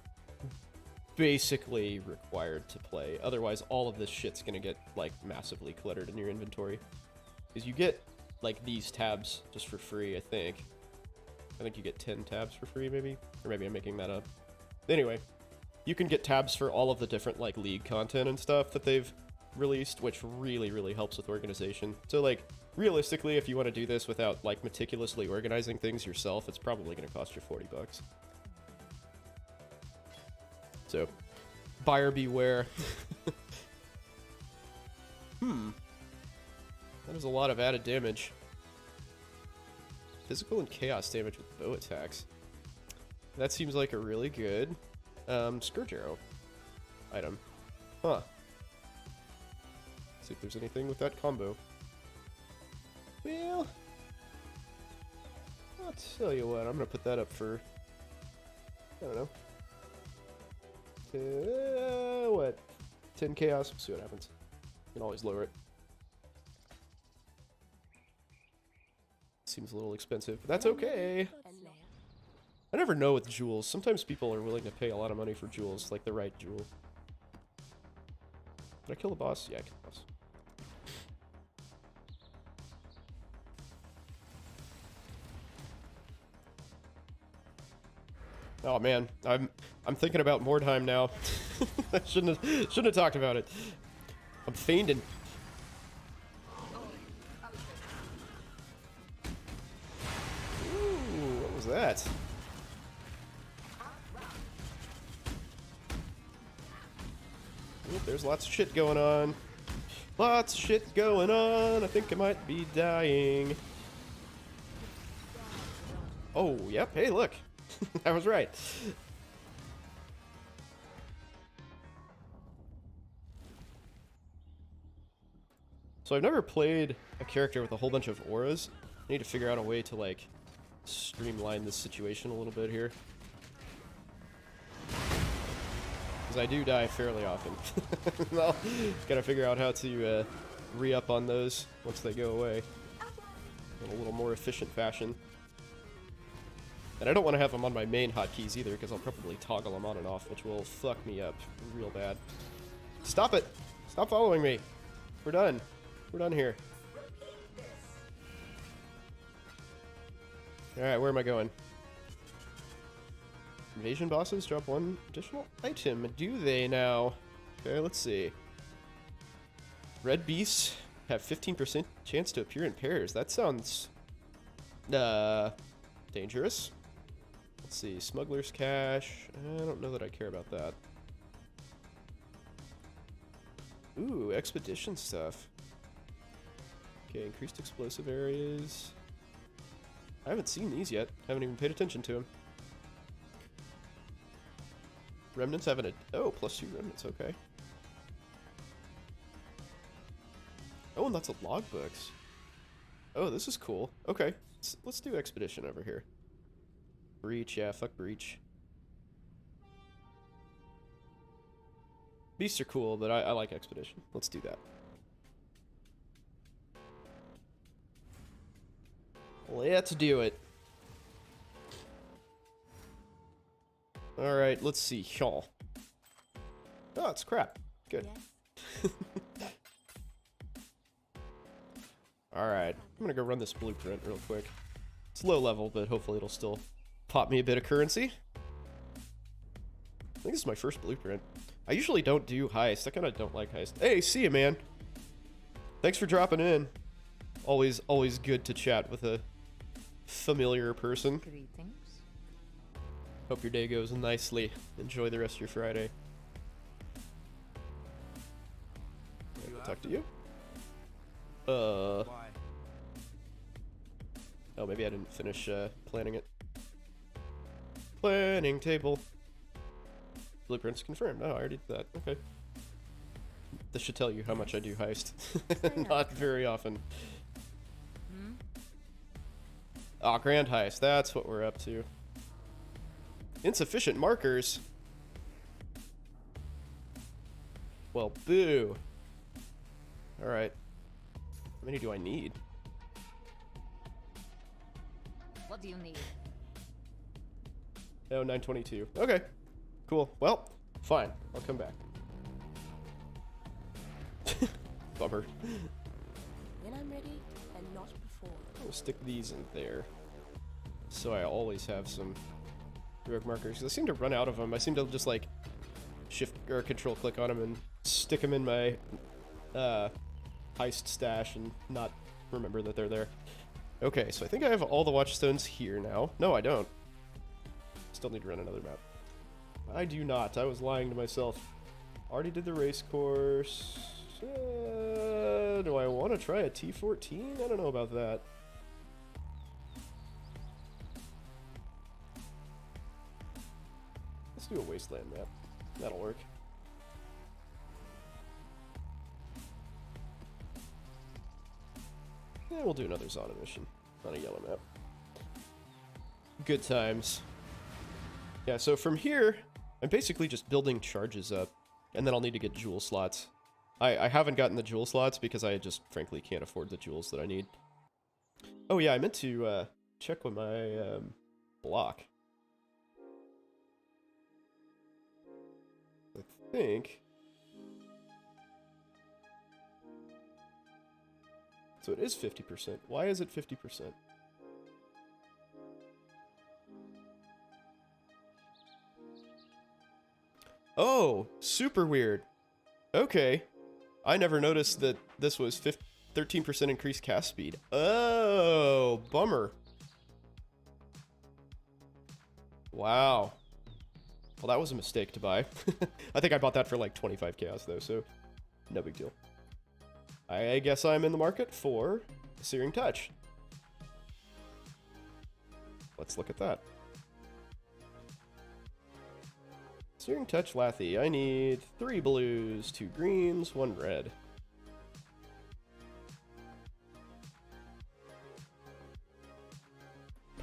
basically required to play. Otherwise, all of this shit's gonna get, like, massively cluttered in your inventory. Because you get, like, these tabs just for free, I think. I think you get 10 tabs for free, maybe? Or maybe I'm making that up. Anyway, you can get tabs for all of the different, like, league content and stuff that they've released, which really, really helps with organization. So, like, realistically, if you want to do this without, like, meticulously organizing things yourself, it's probably gonna cost you $40. So, buyer beware. That is a lot of added damage. Physical and chaos damage with bow attacks. That seems like a really good Scourge Arrow item. Huh. See if there's anything with that combo. Well, I'll tell you what, I'm gonna put that up for I don't know. What? 10 chaos? We'll see what happens. You can always lower it. Seems a little expensive, but that's okay. I never know with jewels. Sometimes people are willing to pay a lot of money for jewels, like the right jewel. Did I kill the boss? Yeah, I killed the boss. Oh man, I'm thinking about more time now. I shouldn't have talked about it. I'm fiending. Ooh, what was that? Ooh, there's lots of shit going on. Lots of shit going on. I think I might be dying. Oh, yep. Hey, look. I was right. So I've never played a character with a whole bunch of auras. I need to figure out a way to, like, streamline this situation a little bit here. Because I do die fairly often. Well, gotta figure out how to re-up on those once they go away in a little more efficient fashion. And I don't want to have them on my main hotkeys either, because I'll probably toggle them on and off, which will fuck me up real bad. Stop it! Stop following me! We're done. We're done here. Alright, where am I going? Invasion bosses drop one additional item. Do they now? Okay, let's see. Red beasts have 15% chance to appear in pairs. That sounds... dangerous. Let's see, Smuggler's Cache. I don't know that I care about that. Ooh, expedition stuff. Okay, increased explosive areas. I haven't seen these yet. Haven't even paid attention to them. Remnants have an... Oh, +2 remnants, okay. Oh, and that's a logbooks. Oh, this is cool. Okay, let's do expedition over here. Breach, yeah, fuck breach. Beasts are cool, but I like expedition. Let's do that. Let's do it. Alright, let's see. Y'all. Oh, it's crap. Good. Yes. Alright, I'm gonna go run this blueprint real quick. It's low level, but hopefully it'll still pop me a bit of currency. I think this is my first blueprint. I usually don't do heist. I kind of don't like heist. Hey, see ya, man. Thanks for dropping in. Always good to chat with a familiar person. Greetings. Hope your day goes nicely. Enjoy the rest of your Friday. I'll talk to you. Oh, maybe I didn't finish planning it. Planning table. Blueprints confirmed. Oh, I already did that. Okay. This should tell you how much I do heist. Not very often. Ah, grand heist. That's what we're up to. Insufficient markers. Well, boo. Alright. How many do I need? What do you need? Oh, 922. Okay. Cool. Well, fine. I'll come back. Bummer. When I'm ready, and not before. I'll stick these in there. So I always have some rogue markers. 'Cause I seem to run out of them. I seem to just like shift or control click on them and stick them in my heist stash and not remember that they're there. Okay, so I think I have all the watchstones here now. No, I don't. Still need to run another map. I do not. I was lying to myself. Already did the race course. Do I want to try a T14? I don't know about that. Let's do a wasteland map. That'll work. Yeah, we'll do another Zona mission on a yellow map. Good times. Yeah, so from here, I'm basically just building charges up, and then I'll need to get jewel slots. I haven't gotten the jewel slots because I just frankly can't afford the jewels that I need. Oh yeah, I meant to check with my block. I think... So it is 50%. Why is it 50%? Oh, super weird. Okay. I never noticed that this was 13% increased cast speed. Oh, bummer. Wow. Well, that was a mistake to buy. I think I bought that for like 25 chaos though, so no big deal. I guess I'm in the market for Searing Touch. Let's look at that. Searing Touch Lathy. I need 3 blues, 2 greens, 1 red.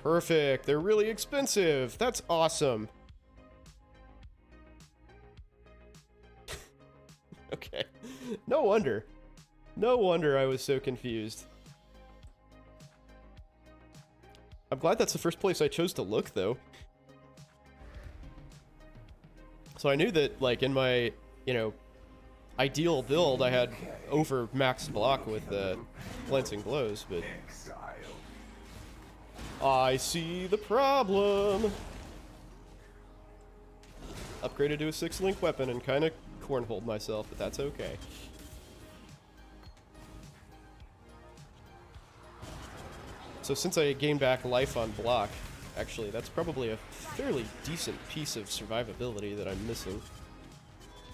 Perfect. They're really expensive. That's awesome. Okay. No wonder. No wonder I was so confused. I'm glad that's the first place I chose to look, though. So I knew that, like, in my, you know, ideal build, I had over max block with glancing blows, but... I see the problem! Upgraded to a 6-link weapon and kind of cornholed myself, but that's okay. So since I gained back life on block, actually, that's probably a fairly decent piece of survivability that I'm missing.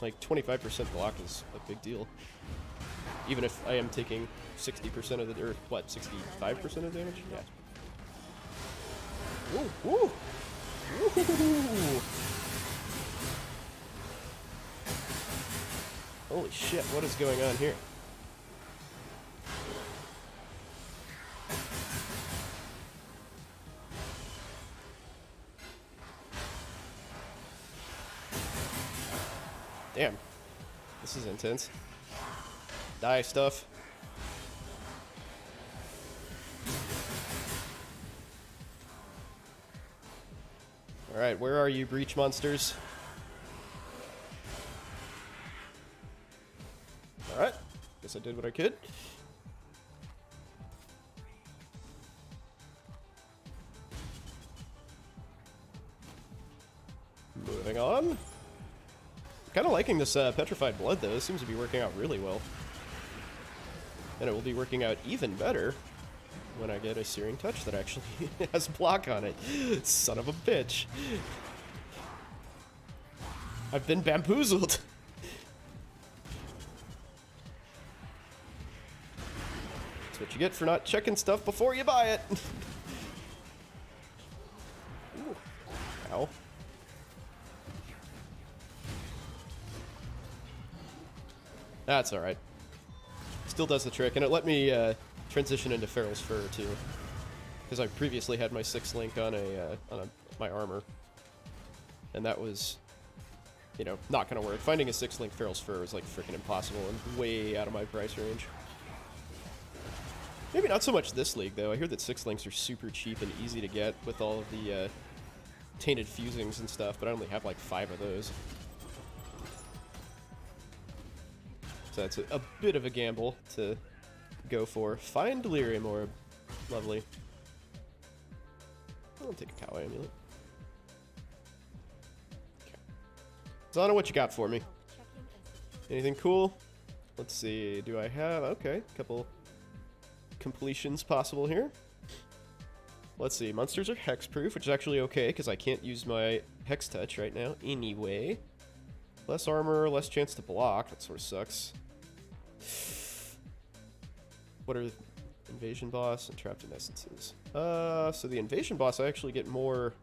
Like, 25% block is a big deal. Even if I am taking 60% of the, or what, 65% of the damage? Yeah. Woo, woo! Woo! Holy shit, what is going on here? Damn. This is intense. Die stuff. Alright, where are you, breach monsters? Alright. Guess I did what I could. Moving on. Kind of liking this Petrified Blood, though. This seems to be working out really well. And it will be working out even better when I get a Searing Touch that actually has block on it. Son of a bitch. I've been bamboozled. That's what you get for not checking stuff before you buy it. Ooh. Ow. That's alright. Still does the trick, and it let me transition into Farrul's Fur, too. Because I previously had my 6-link on my armor. And that was, you know, not going to work. Finding a 6-link Farrul's Fur was, like, freaking impossible and way out of my price range. Maybe not so much this league, though. I hear that 6-links are super cheap and easy to get with all of the tainted fusings and stuff, but I only have, like, 5 of those. So that's a bit of a gamble to go for. Fine Delirium Orb. Lovely. I'll take a Cow Amulet. Okay. Zana, what you got for me? Anything cool? Let's see. Do I have... Okay, a couple completions possible here. Let's see. Monsters are hexproof, which is actually okay, because I can't use my Hex Touch right now anyway. Less armor, less chance to block. That sort of sucks. What are Invasion Boss and Trapped in Essences? So the Invasion Boss I actually get more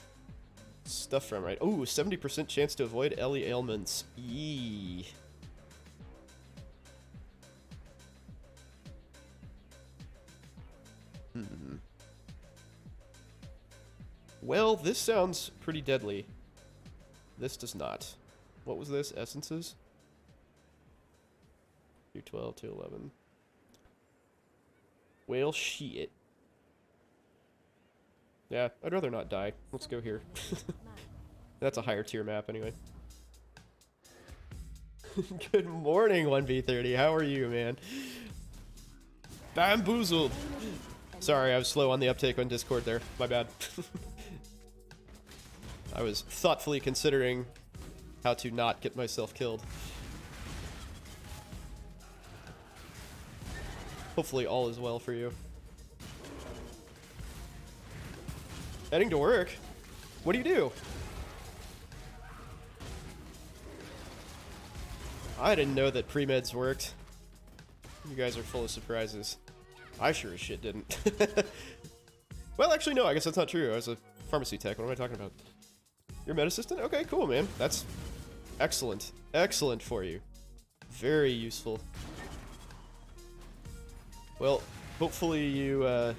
stuff from, right? Oh, 70% chance to avoid Ellie ailments. Eee. Well, this sounds pretty deadly. This does not. What was this? Essences? 212, 211. Well, shit. Yeah, I'd rather not die. Let's go here. That's a higher tier map anyway. Good morning, 1v30. How are you, man? Bamboozled. Sorry, I was slow on the uptake on Discord there. My bad. I was thoughtfully considering how to not get myself killed. Hopefully all is well for you. Heading to work? What do you do? I didn't know that pre-meds worked. You guys are full of surprises. I sure as shit didn't. Well, actually, no, I guess that's not true. I was a pharmacy tech. What am I talking about? You're a med assistant? Okay, cool, man. That's excellent. Excellent for you. Very useful. Well, hopefully you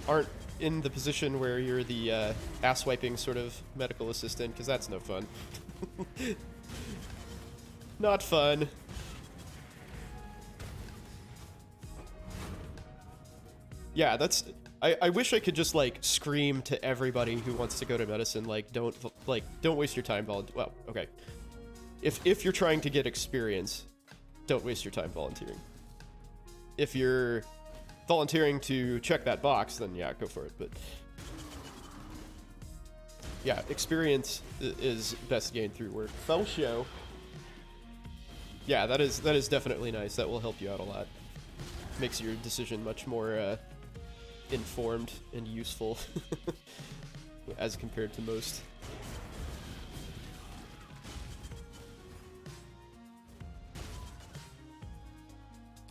aren't in the position where you're the ass-wiping sort of medical assistant, because that's no fun. Not fun. Yeah, that's... I wish I could just, like, scream to everybody who wants to go to medicine, like, don't waste your time well, okay. If you're trying to get experience, don't waste your time volunteering. If you're volunteering to check that box, then yeah, go for it, but... Yeah, experience is best gained through work. Fell show. Yeah, that is definitely nice. That will help you out a lot. Makes your decision much more informed and useful as compared to most.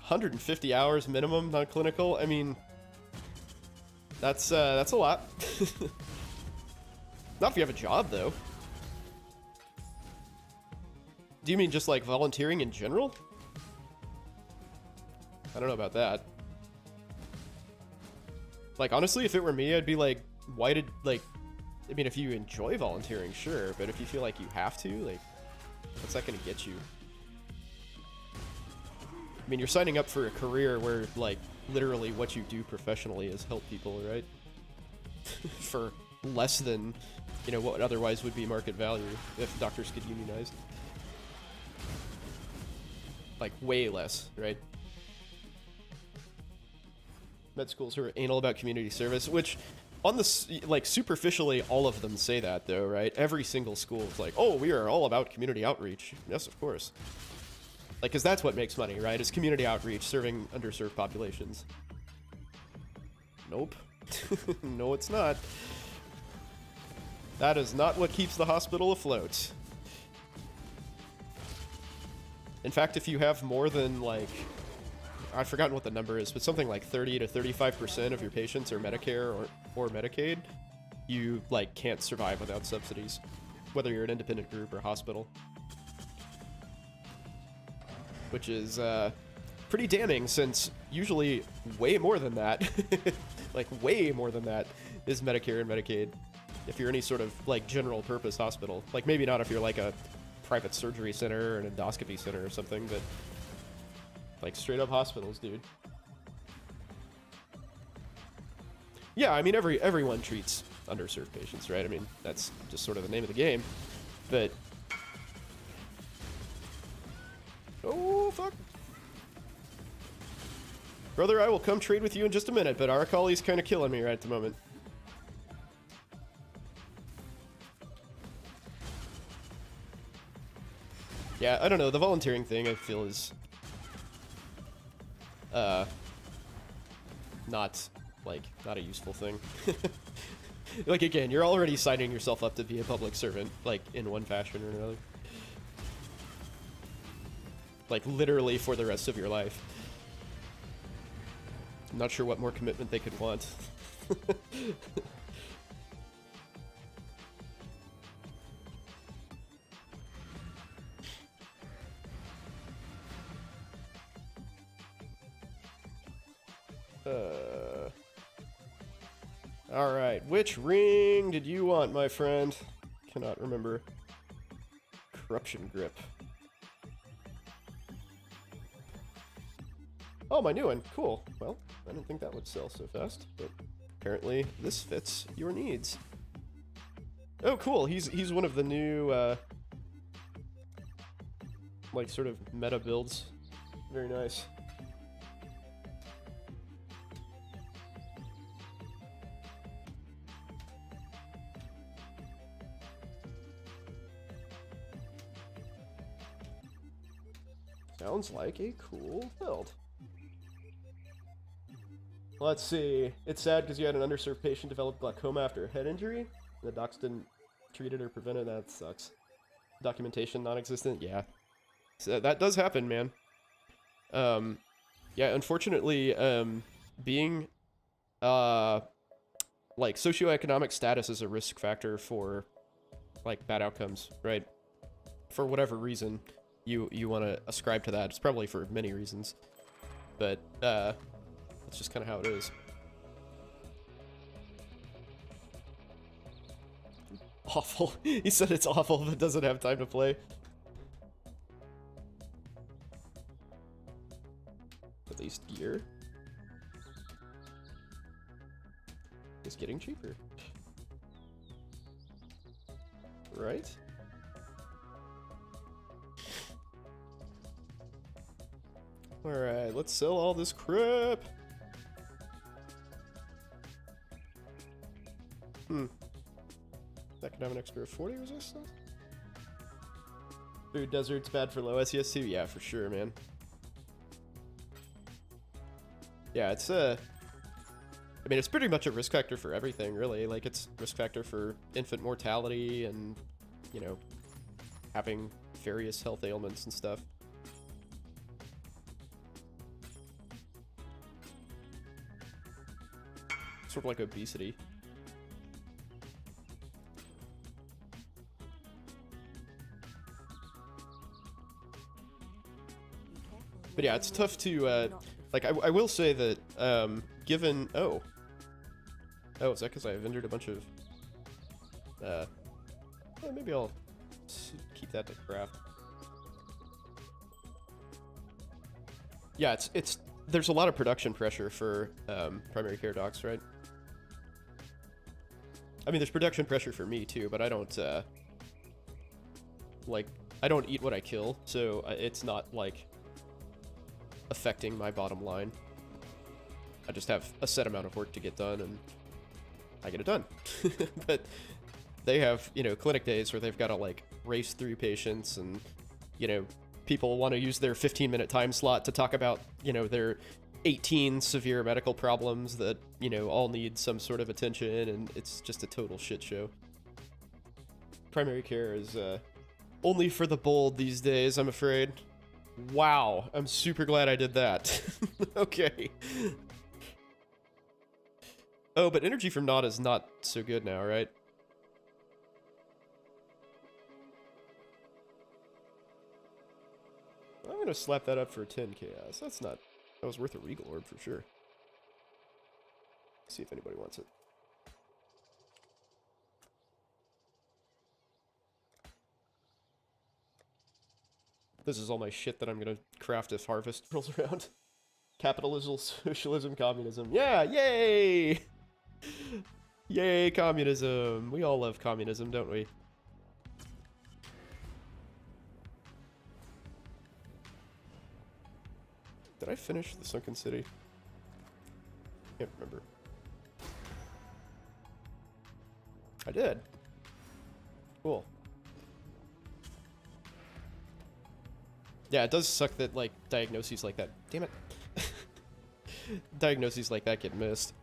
$150 hours minimum non-clinical. I mean, that's a lot. Not if you have a job, though. Do you mean just, like, volunteering in general? I don't know about that. Like, honestly, if it were me, I'd be like, why did, like... I mean, if you enjoy volunteering, sure, but if you feel like you have to, like, what's that gonna get you? I mean, you're signing up for a career where, like, literally what you do professionally is help people, right? For less than, you know, what otherwise would be market value if doctors could unionize. Like, way less, right? Med schools are anal about community service, which, on the, like, superficially, all of them say that, though, right? Every single school is like, oh, we are all about community outreach. Yes, of course. Like, because that's what makes money, right? Is community outreach, serving underserved populations. Nope. No, it's not. That is not what keeps the hospital afloat. In fact, if you have more than, like... I've forgotten what the number is, but something like 30 to 35% of your patients are Medicare or Medicaid, you, like, can't survive without subsidies, whether you're an independent group or hospital. Which is pretty damning, since usually way more than that, like way more than that, is Medicare and Medicaid. If you're any sort of, like, general purpose hospital. Like, maybe not if you're like a private surgery center or an endoscopy center or something, but like straight up hospitals, dude. Yeah, I mean, everyone treats underserved patients, right? I mean, that's just sort of the name of the game. But oh, fuck. Brother, I will come trade with you in just a minute, but Arakali's kind of killing me right at the moment. Yeah, I don't know. The volunteering thing, I feel, is not a useful thing. Like, again, you're already signing yourself up to be a public servant, like, in one fashion or another. Like, literally for the rest of your life. I'm not sure what more commitment they could want. Alright, which ring did you want, my friend? Cannot remember. Corruption Grip. Oh, my new one. Cool. Well, I didn't think that would sell so fast, but apparently this fits your needs. Oh, cool. He's one of the new, like, sort of meta builds. Very nice. Sounds like a cool build. Let's see. It's sad because you had an underserved patient develop glaucoma after a head injury. The docs didn't treat it or prevent it. That sucks. Documentation non-existent. Yeah, so that does happen, man. Yeah, unfortunately, being like socioeconomic status is a risk factor for like bad outcomes, right? For whatever reason you want to ascribe to that. It's probably for many reasons, but that's just kind of how it is. Awful. He said it's awful but doesn't have time to play. At least gear is getting cheaper. Right? Alright, let's sell all this crap. That could have an extra 40 resistance? Food desert's bad for low SES2? Yeah, for sure, man. Yeah, it's I mean, it's pretty much a risk factor for everything, really. Like, it's risk factor for infant mortality and, you know, having various health ailments and stuff. Sort of like obesity. But yeah, it's tough to, like, I will say that, given, oh, is that because I've injured a bunch of, yeah, maybe I'll keep that to craft. Yeah, there's a lot of production pressure for, primary care docs, right? I mean, there's production pressure for me too, but I don't, like, I don't eat what I kill, so it's not, like, affecting my bottom line. I just have a set amount of work to get done, and I get it done. But they have, you know, clinic days where they've got to, like, race through patients, and, you know, people want to use their 15-minute time slot to talk about, you know, their 18 severe medical problems that, you know, all need some sort of attention, and it's just a total shit show. Primary care is only for the bold these days, I'm afraid. Wow, I'm super glad I did that. Okay. Oh, but energy from Nod is not so good now, right? I'm gonna slap that up for 10 chaos. That was worth a Regal Orb for sure. See if anybody wants it. This is all my shit that I'm gonna craft if Harvest rolls around. Capitalism, socialism, communism. Yeah, yay! Yay, communism. We all love communism, don't we? Did I finish the Sunken City? Can't remember. I did. Cool. Yeah, it does suck that, like, diagnoses like that. Damn it. Diagnoses like that get missed.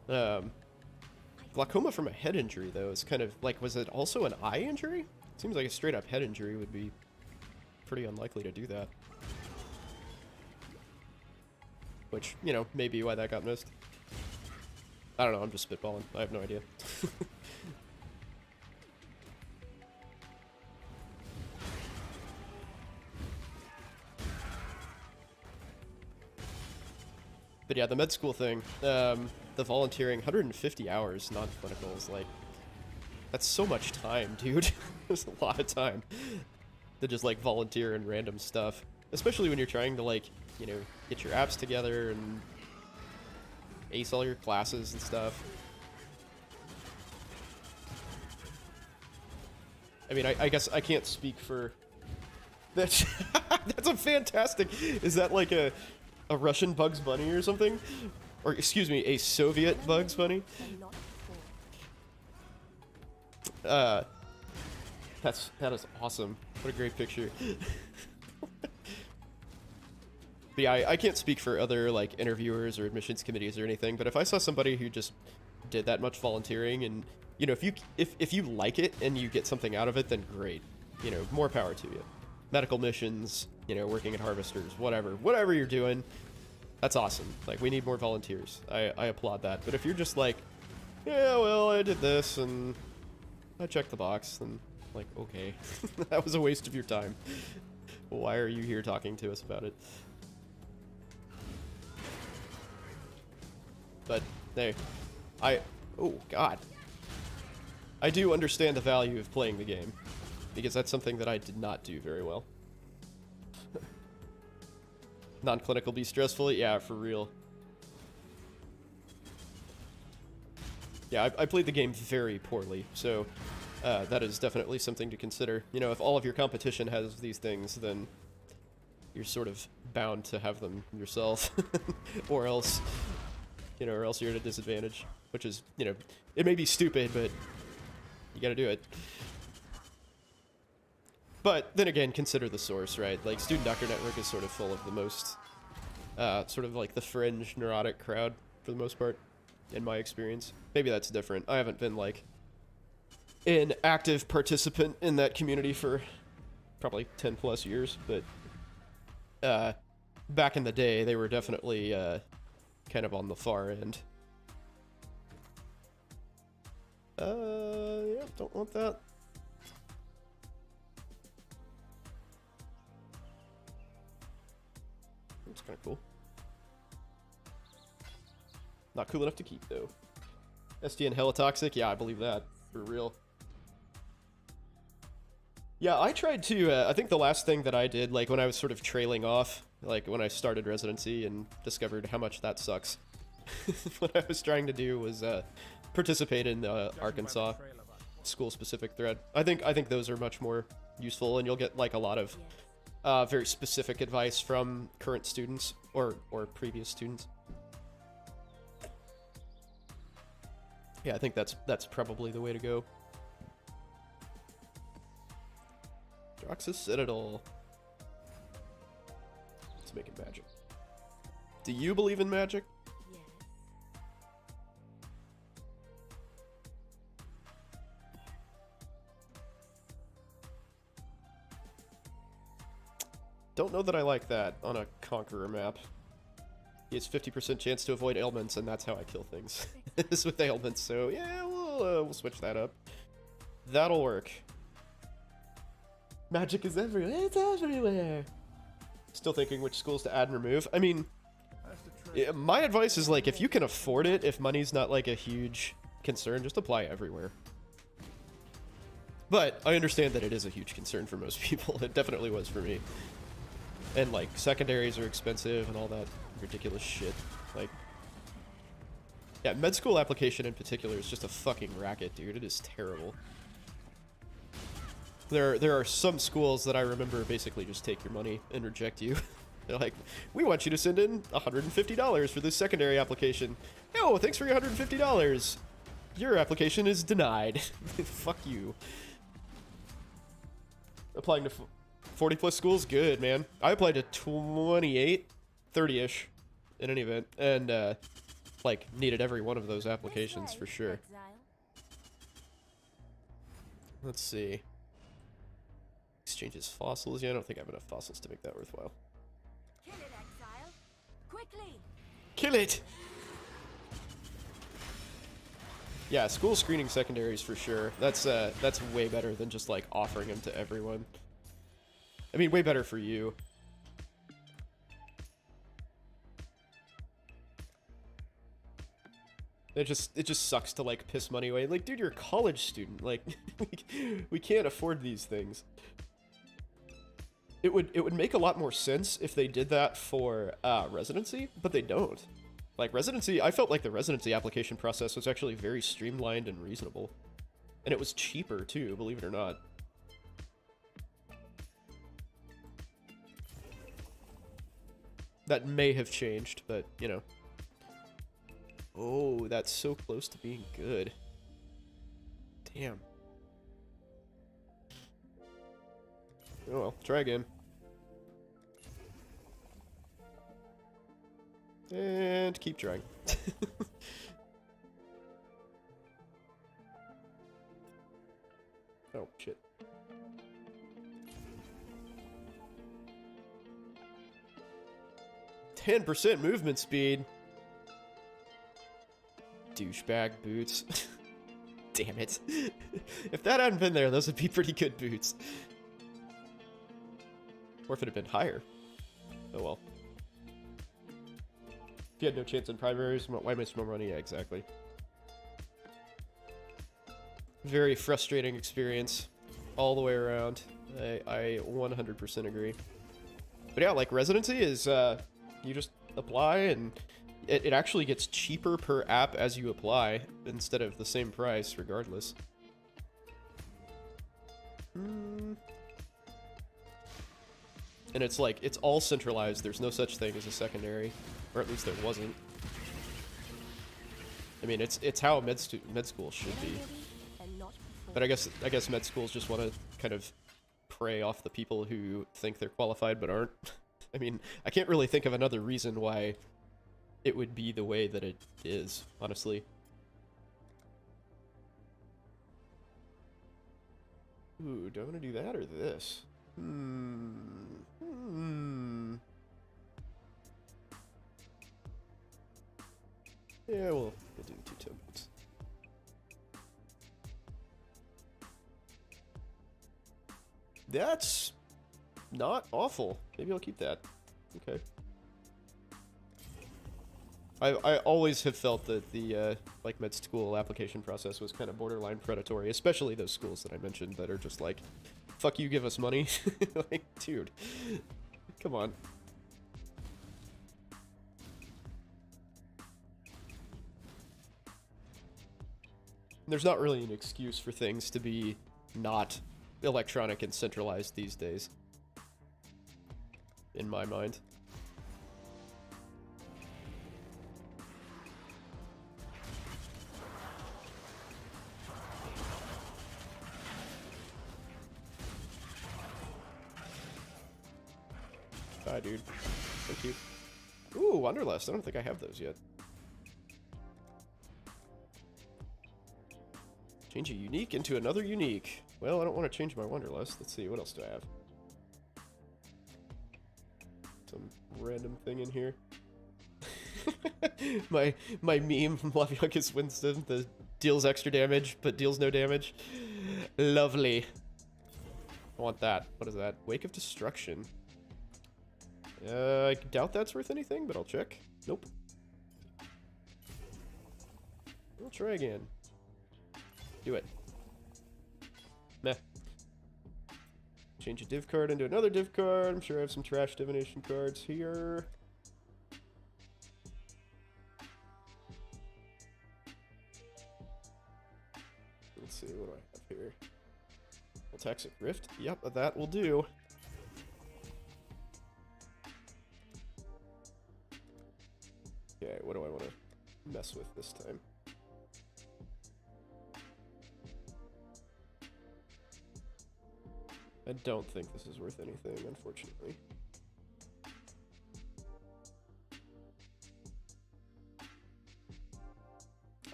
Glaucoma from a head injury, though, is kind of, like, was it also an eye injury? Seems like a straight-up head injury would be pretty unlikely to do that. Which, you know, maybe why that got missed. I don't know, I'm just spitballing. I have no idea. But yeah, the med school thing, the volunteering, 150 hours, non-clinical, is like, That's so much time, dude. There's a lot of time to just like volunteer and random stuff, especially when you're trying to like, you know, get your apps together and ace all your classes and stuff. I mean, I guess I can't speak for that. That's a fantastic. Is that like a Russian Bugs Bunny or something? Or excuse me, a Soviet Bugs Bunny? And not before. That is awesome. What a great picture. But yeah, I can't speak for other like interviewers or admissions committees or anything, but if I saw somebody who just did that much volunteering and, you know, if you like it and you get something out of it, then great. You know, more power to you. Medical missions, you know, working at harvesters, whatever you're doing, that's awesome. Like, we need more volunteers. I applaud that. But if you're just like, yeah, well, I did this and I checked the box, then like, okay, that was a waste of your time. Why are you here talking to us about it? But hey, oh god, I do understand the value of playing the game, because that's something that I did not do very well. Non-clinical be stressful? Yeah, for real. Yeah, I played the game very poorly, so that is definitely something to consider. You know, if all of your competition has these things, then you're sort of bound to have them yourself, or else, you know, or else you're at a disadvantage, which is, you know, it may be stupid, but you gotta do it. But then again, consider the source, right? Like, Student Doctor Network is sort of full of the most, sort of like the fringe neurotic crowd for the most part, in my experience. Maybe that's different. I haven't been like an active participant in that community for probably 10 plus years, but back in the day, they were definitely kind of on the far end. Yeah, don't want that. That's kind of cool. Not cool enough to keep, though. SDN hella toxic? Yeah, I believe that. For real. Yeah, I tried to, I think the last thing that I did, like, when I was sort of trailing off, like, when I started residency and discovered how much that sucks, what I was trying to do was, participate in the Arkansas school-specific thread. I think those are much more useful, and you'll get, like, a lot of very specific advice from current students or previous students. Yeah, I think that's probably the way to go. Droxus Citadel. Let's make it magic. Do you believe in magic? Yes. Don't know that I like that on a Conqueror map. He has 50% chance to avoid ailments, and that's how I kill things. Is with ailments, so yeah, we'll switch that up. That'll work. Magic is everywhere. It's everywhere. Still thinking which schools to add and remove. I mean, yeah, my advice is, like, if you can afford it, if money's not like a huge concern, just apply everywhere. But I understand that it is a huge concern for most people. It definitely was for me. And, like, secondaries are expensive and all that ridiculous shit. Like, yeah, med school application in particular is just a fucking racket, dude. It is terrible. There are some schools that I remember basically just take your money and reject you. They're like, we want you to send in $150 for this secondary application. Oh, thanks for your $150. Your application is denied. Fuck you. Applying to 40 plus schools? Good, man. I applied to 28, 30-ish in any event, and like, needed every one of those applications for sure. Exile. Let's see. Exchanges fossils. Yeah, I don't think I have enough fossils to make that worthwhile. Kill it, exile. Quickly. Kill it! Yeah, school screening secondaries for sure. That's way better than just, like, offering them to everyone. I mean, way better for you. It just sucks to like piss money away. Like, dude, you're a college student. Like, we can't afford these things. It would make a lot more sense if they did that for residency, but they don't. Like residency, I felt like the residency application process was actually very streamlined and reasonable, and it was cheaper too, believe it or not. That may have changed, but you know. Oh, that's so close to being good. Damn. Oh well, try again. And keep trying. Oh, shit. %10 movement speed. Douchebag boots. Damn it. If that hadn't been there, those would be pretty good boots. Or if it had been higher. Oh well. If you had no chance in primaries, why waste more money? Yeah, exactly. Very frustrating experience all the way around. I 100% agree. But yeah, like residency is, you just apply and it actually gets cheaper per app as you apply instead of the same price regardless. And it's like, it's all centralized. There's no such thing as a secondary, or at least there wasn't. I mean, it's how med school should be. But I guess med schools just want to kind of prey off the people who think they're qualified but aren't. I mean, I can't really think of another reason why it would be the way that it is, honestly. Ooh, do I want to do that or this? Yeah, we'll do the two-tone boots. That's not awful. Maybe I'll keep that. Okay. I always have felt that the like med school application process was kind of borderline predatory, especially those schools that I mentioned that are just like, fuck you, give us money. Like, dude, come on. There's not really an excuse for things to be not electronic and centralized these days, in my mind. Bye, dude. Thank you. Ooh, Wanderlust. I don't think I have those yet. Change a unique into another unique. Well, I don't want to change my Wanderlust. Let's see, what else do I have? Some random thing in here. my meme from Laviakus Winston, the deals extra damage, but deals no damage. Lovely. I want that. What is that? Wake of Destruction. I doubt that's worth anything, but I'll check. Nope. We'll try again. Do it. Meh. Change a div card into another div card. I'm sure I have some trash divination cards here. Let's see, what do I have here? Taxic Rift? Yep, that will do. Okay, what do I want to mess with this time? I don't think this is worth anything, unfortunately.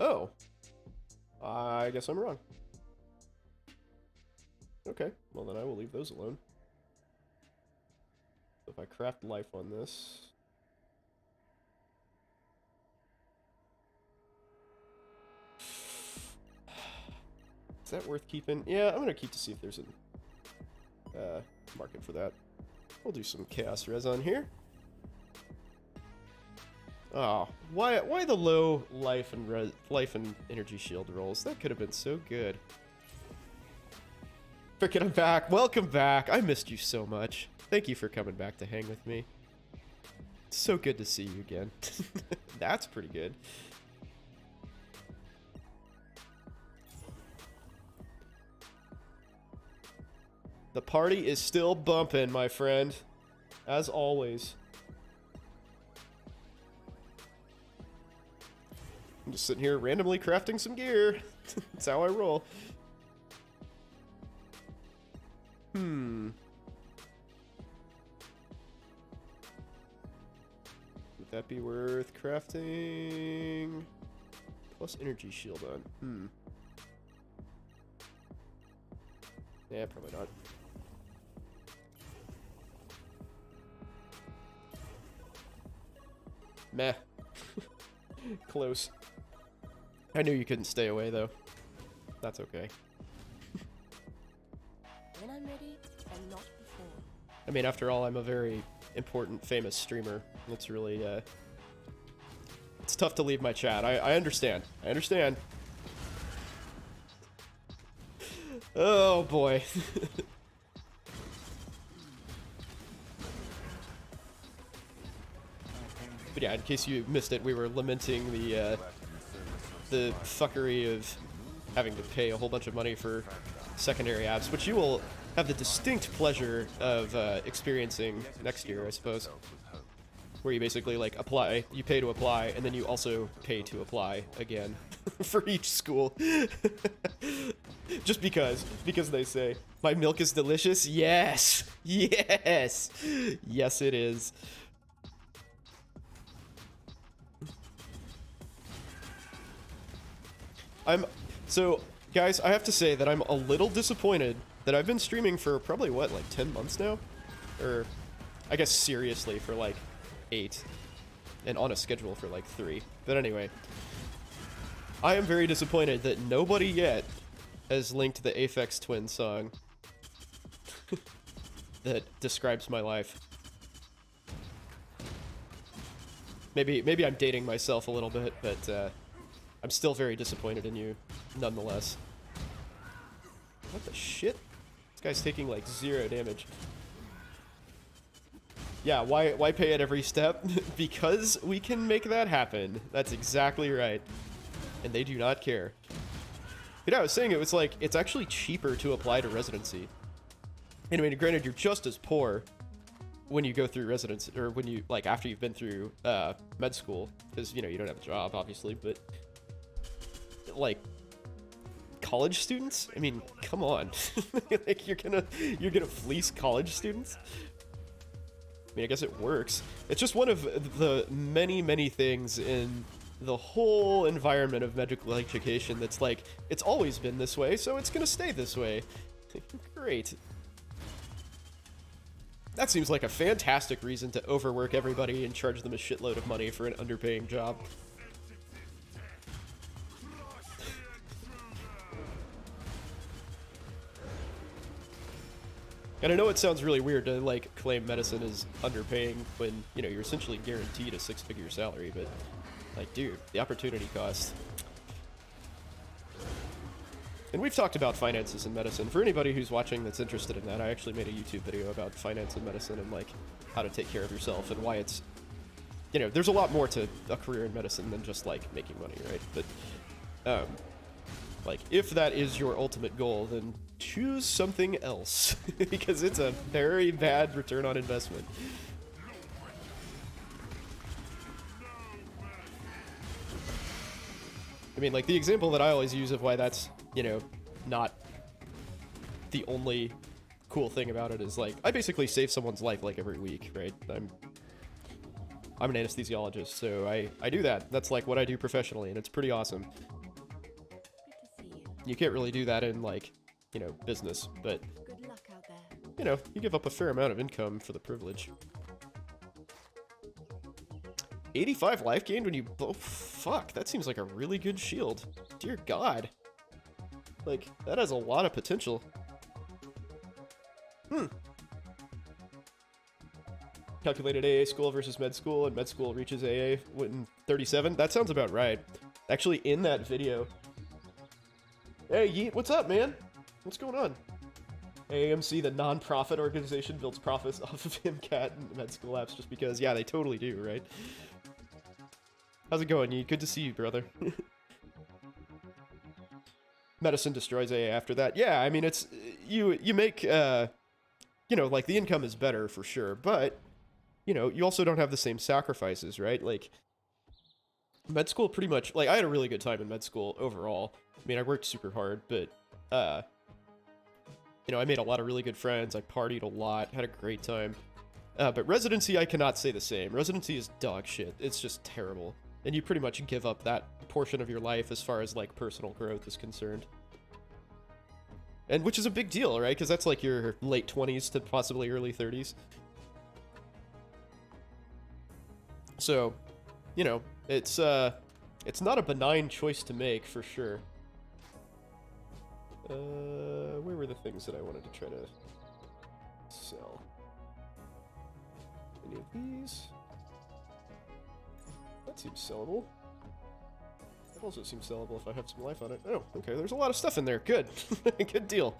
Oh! I guess I'm wrong. Okay, well then I will leave those alone. So if I craft life on this... Is that worth keeping? Yeah, I'm gonna keep to see if there's a market for that. We'll do some Chaos Res on here. Oh, why the low life and life and energy shield rolls? That could have been so good. Frickin', I'm back. Welcome back. I missed you so much. Thank you for coming back to hang with me. It's so good to see you again. That's pretty good. The party is still bumping, my friend. As always. I'm just sitting here randomly crafting some gear. That's how I roll. Would that be worth crafting? Plus energy shield on. Yeah, probably not. Meh. Close. I knew you couldn't stay away, though. That's okay. When I'm ready and not before. I mean, after all, I'm a very important, famous streamer. It's really, it's tough to leave my chat. I understand. I understand. Oh, boy. But yeah, in case you missed it, we were lamenting the fuckery of having to pay a whole bunch of money for secondary apps, which you will have the distinct pleasure of experiencing next year, I suppose. Where you basically, like, apply, you pay to apply, and then you also pay to apply again for each school. Just because they say, my milk is delicious? Yes! Yes! Yes, it is. So, guys, I have to say that I'm a little disappointed that I've been streaming for probably, what, like 10 months now? Or, I guess seriously for like 8. And on a schedule for like 3. But anyway, I am very disappointed that nobody yet has linked the Aphex Twin song that describes my life. Maybe I'm dating myself a little bit, but I'm still very disappointed in you, nonetheless. What the shit? This guy's taking like 0 damage. Yeah, why pay at every step? Because we can make that happen. That's exactly right. And they do not care. You know, I was saying it was like, it's actually cheaper to apply to residency. And I mean, granted, you're just as poor when you go through residency, or when you, like, after you've been through med school, because, you know, you don't have a job, obviously, but like college students, I mean, come on. Like, you're gonna fleece college students? I mean, I guess it works. It's just one of the many things in the whole environment of medical education that's like, it's always been this way, so it's gonna stay this way. Great. That seems like a fantastic reason to overwork everybody and charge them a shitload of money for an underpaying job. And I know it sounds really weird to, like, claim medicine is underpaying when, you know, you're essentially guaranteed a 6-figure salary, but, like, dude, the opportunity cost. And we've talked about finances in medicine. For anybody who's watching that's interested in that, I actually made a YouTube video about finance in medicine and, like, how to take care of yourself and why it's, you know, there's a lot more to a career in medicine than just, like, making money, right? But, like, if that is your ultimate goal, then choose something else, because it's a very bad return on investment. I mean, like, the example that I always use of why that's, you know, not the only cool thing about it is, like, I basically save someone's life, like, every week, right? I'm an anesthesiologist, so I do that. That's, like, what I do professionally, and it's pretty awesome. You can't really do that in, like, you know, business, but, Good luck out there. you know, you give up a fair amount of income for the privilege. 85 life gained when you... Oh, fuck, that seems like a really good shield. Dear God. Like, that has a lot of potential. Calculated AA school versus med school, and med school reaches AA in 37. That sounds about right. Actually, in that video. Hey, Yeet, what's up, man? What's going on? AMC, the non-profit organization, builds profits off of MCAT and med school apps just because. Yeah, they totally do, right? How's it going, Yeet? Good to see you, brother. Medicine destroys AA after that. Yeah, I mean, it's... You make, you know, like, the income is better for sure, but, you know, you also don't have the same sacrifices, right? Like, med school pretty much... Like, I had a really good time in med school overall. I mean, I worked super hard, but, you know, I made a lot of really good friends. I partied a lot, had a great time. But residency, I cannot say the same. Residency is dog shit. It's just terrible. And you pretty much give up that portion of your life as far as, like, personal growth is concerned. And which is a big deal, right? Because that's like your late 20s to possibly early 30s. So, you know, it's not a benign choice to make, for sure. Where were the things that I wanted to try to sell? Any of these? That seems sellable. That also seems sellable if I have some life on it. Oh, okay, there's a lot of stuff in there. Good. Good deal.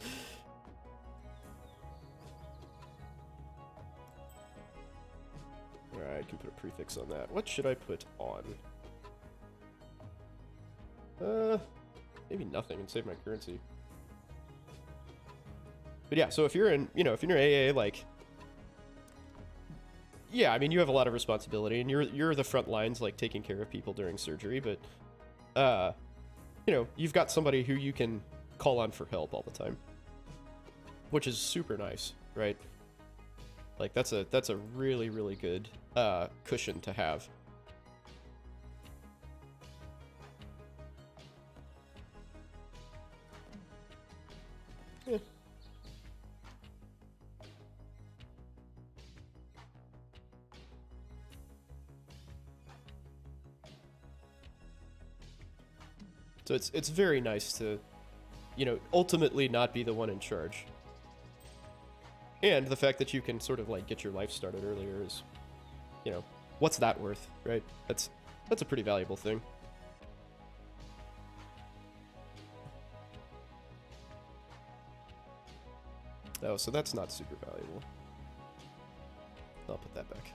Alright, I can put a prefix on that. What should I put on? Maybe nothing and save my currency. But yeah, so if you're in, you know, if you're in AA, like, yeah, I mean, you have a lot of responsibility, and you're the front lines, like, taking care of people during surgery, but, you know, you've got somebody who you can call on for help all the time, which is super nice, right? Like, that's a really, really good, cushion to have. Yeah. So it's very nice to, you know, ultimately not be the one in charge. And the fact that you can sort of, like, get your life started earlier is, you know, what's that worth, right? That's a pretty valuable thing. Oh, so that's not super valuable. I'll put that back.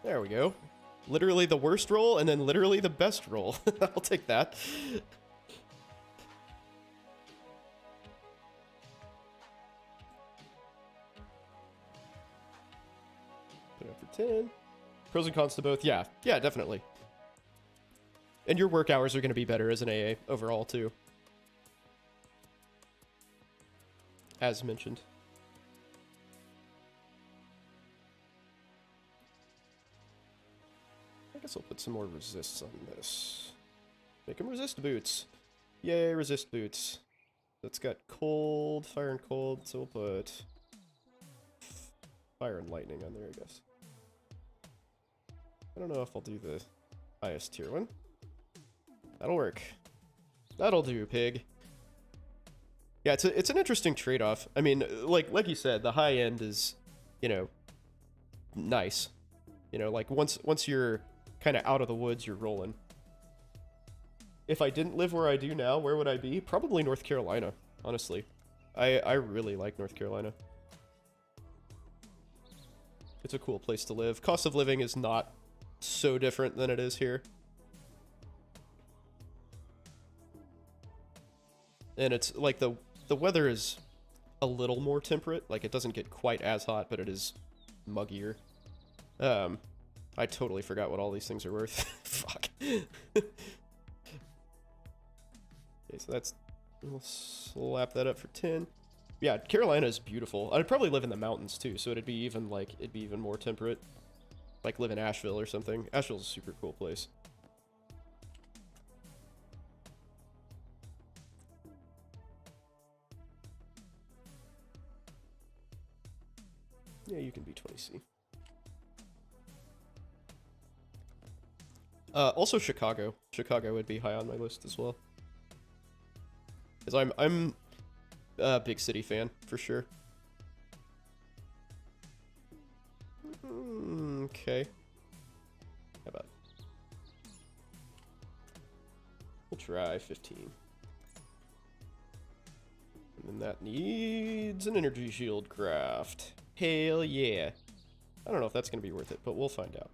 There we go. Literally the worst roll, and then literally the best roll. I'll take that. Put it up for 10. Pros and cons to both. Yeah, definitely. And your work hours are going to be better as an AA overall, too. As mentioned. I guess I'll put some more resists on this. Make them resist boots. Yay, resist boots. That's got cold, fire and cold, so we'll put fire and lightning on there, I guess. I don't know if I'll do the highest tier one. That'll work. That'll do, pig. Yeah, it's an interesting trade-off. I mean, like you said, the high end is, you know, nice. You know, like once you're kind of out of the woods, you're rolling. If I didn't live where I do now, where would I be? Probably North Carolina, honestly. I really like North Carolina. It's a cool place to live. Cost of living is not so different than it is here. And it's like the weather is a little more temperate. Like, it doesn't get quite as hot, but it is muggier. I totally forgot what all these things are worth. Fuck. Okay, so that's... We'll slap that up for 10. Yeah, Carolina is beautiful. I'd probably live in the mountains, too, so it'd be even, like, it'd be even more temperate. Like, live in Asheville or something. Asheville's a super cool place. Yeah, you can be 20C. Also Chicago. Chicago would be high on my list as well. Because I'm a big city fan, for sure. Okay. How about... We'll try 15. And then that needs an energy shield craft. Hell yeah. I don't know if that's going to be worth it, but we'll find out.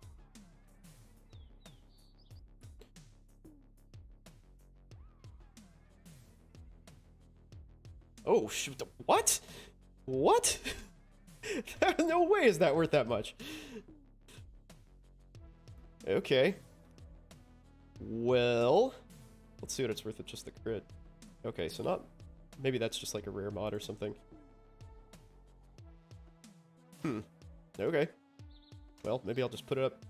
Oh, shoot. What? What? No way is that worth that much. Okay. Well, let's see what it's worth at just the crit. Okay, so not... Maybe that's just like a rare mod or something. Okay. Well, maybe I'll just put it up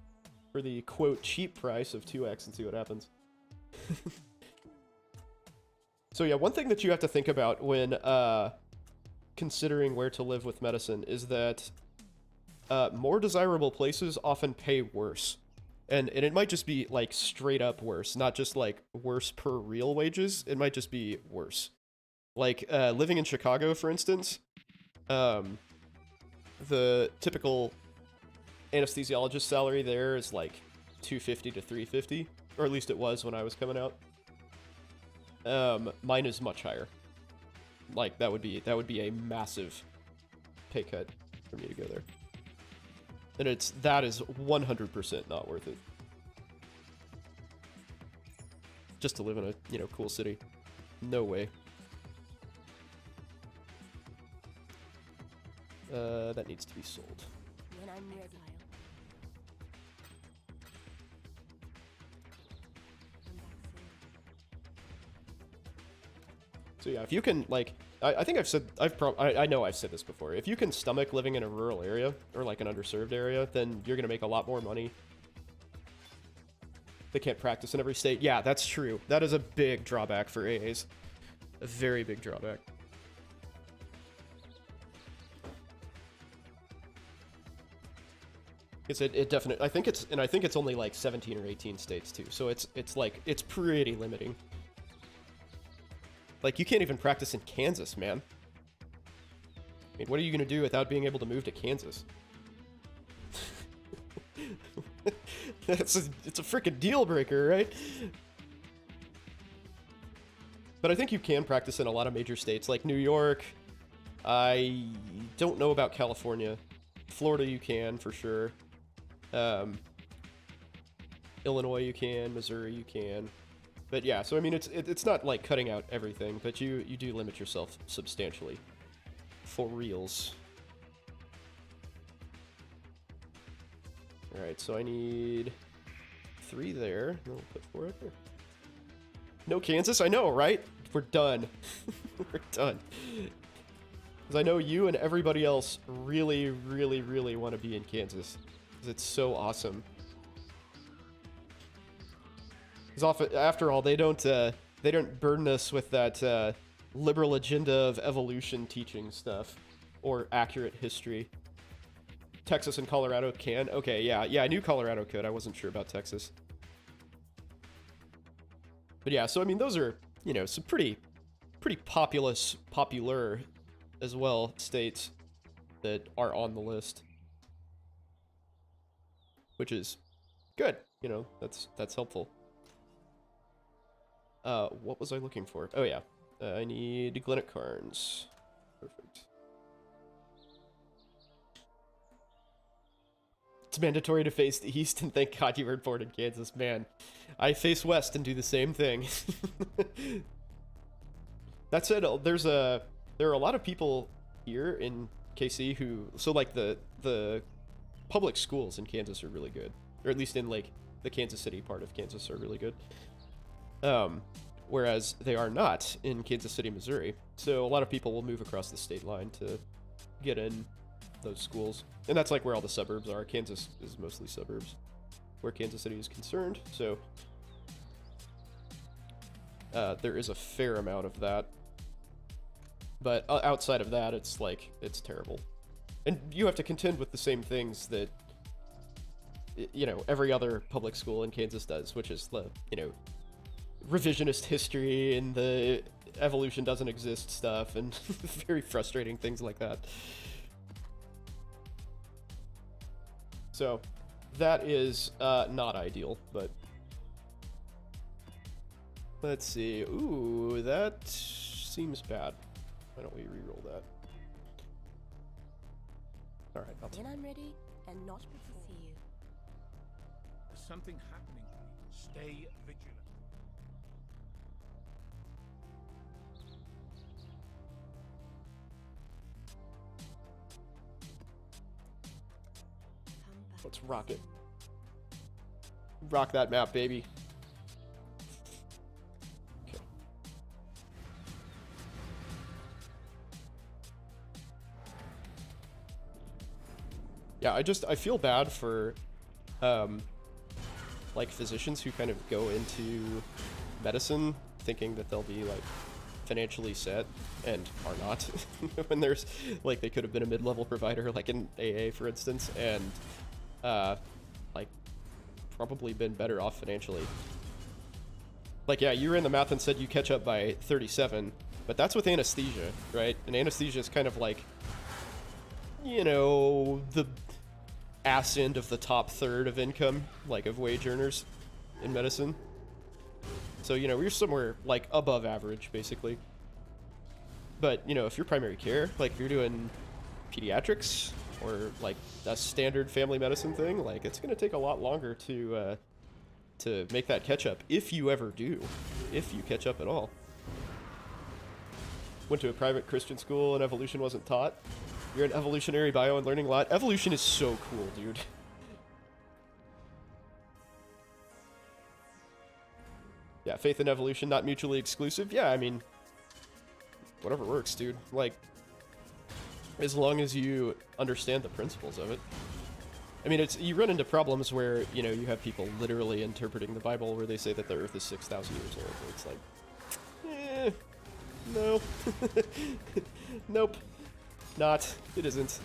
for the, quote, cheap price of 2x and see what happens. So yeah, one thing that you have to think about when considering where to live with medicine is that more desirable places often pay worse. And it might just be, like, straight up worse, not just, like, worse per real wages. It might just be worse. Like, living in Chicago, for instance, the typical anesthesiologist salary there is, like, $250 to $350, or at least it was when I was coming out. Mine is much higher. Like, that would be a massive pay cut for me to go there. And that is 100% not worth it. Just to live in a, you know, cool city. No way. That needs to be sold. When I'm ready. So yeah, if you can, like, I think I know I've said this before. If you can stomach living in a rural area, or like an underserved area, then you're gonna make a lot more money. They can't practice in every state. Yeah, that's true. That is a big drawback for AAs. A very big drawback. It definitely, I think it's only like 17 or 18 states too. So it's pretty limiting. Like, you can't even practice in Kansas, man. I mean, what are you gonna do without being able to move to Kansas? It's a freaking deal breaker, right? But I think you can practice in a lot of major states, like New York. I don't know about California. Florida you can, for sure. Illinois you can, Missouri you can. But yeah, so I mean, it's not like cutting out everything, but you do limit yourself substantially. For reals. Alright, so I need 3 there. We'll put 4 up there. No Kansas? I know, right? We're done. We're done. Because I know you and everybody else really, really, really want to be in Kansas. Because it's so awesome. Because after all, they don't burden us with that liberal agenda of evolution teaching stuff. Or accurate history. Texas and Colorado can? Okay, yeah, I knew Colorado could. I wasn't sure about Texas. But yeah, so I mean, those are, you know, some pretty popular as well states that are on the list. Which is good, you know, that's helpful. What was I looking for? Oh yeah, I need Glennet Carnes. Perfect. It's mandatory to face the East, and thank God you were born in Kansas, man. I face West and do the same thing. That said, there are a lot of people here in KC who, so like the public schools in Kansas are really good, or at least in like the Kansas City part of Kansas are really good. Whereas they are not in Kansas City, Missouri. So a lot of people will move across the state line to get in those schools. And that's like where all the suburbs are. Kansas is mostly suburbs where Kansas City is concerned. So there is a fair amount of that. But outside of that, it's like, it's terrible. And you have to contend with the same things that, you know, every other public school in Kansas does, which is the, you know, revisionist history and the evolution doesn't exist stuff, and very frustrating things like that. So, that is not ideal, but let's see. Ooh, that seems bad. Why don't we re-roll that? All right, When I'm ready and not before. See you. There's something happening. Stay vigilant. Come back. let's rock it. Rock that map, baby. Okay. Yeah, I feel bad for like physicians who kind of go into medicine thinking that they'll be like financially set and are not. When there's like they could have been a mid-level provider like in AA for instance, and like probably been better off financially. Like, yeah, you ran the math and said you catch up by 37, but that's with anesthesia, right? And anesthesia is kind of like, you know, the ass end of the top third of income, like of wage earners in medicine. So, you know, we're somewhere like above average, basically. But, you know, if you're primary care, like if you're doing pediatrics or like a standard family medicine thing, like it's going to take a lot longer to make that catch up, if you ever do, if you catch up at all. Went to a private Christian school and evolution wasn't taught. You're an evolutionary bio and learning a lot. Evolution is so cool, dude. Yeah, faith and evolution not mutually exclusive. Yeah, I mean, whatever works, dude. Like, as long as you understand the principles of it. I mean, it's you run into problems where, you know, you have people literally interpreting the Bible where they say that the Earth is 6,000 years old. It's like, no. Nope. Not. It isn't.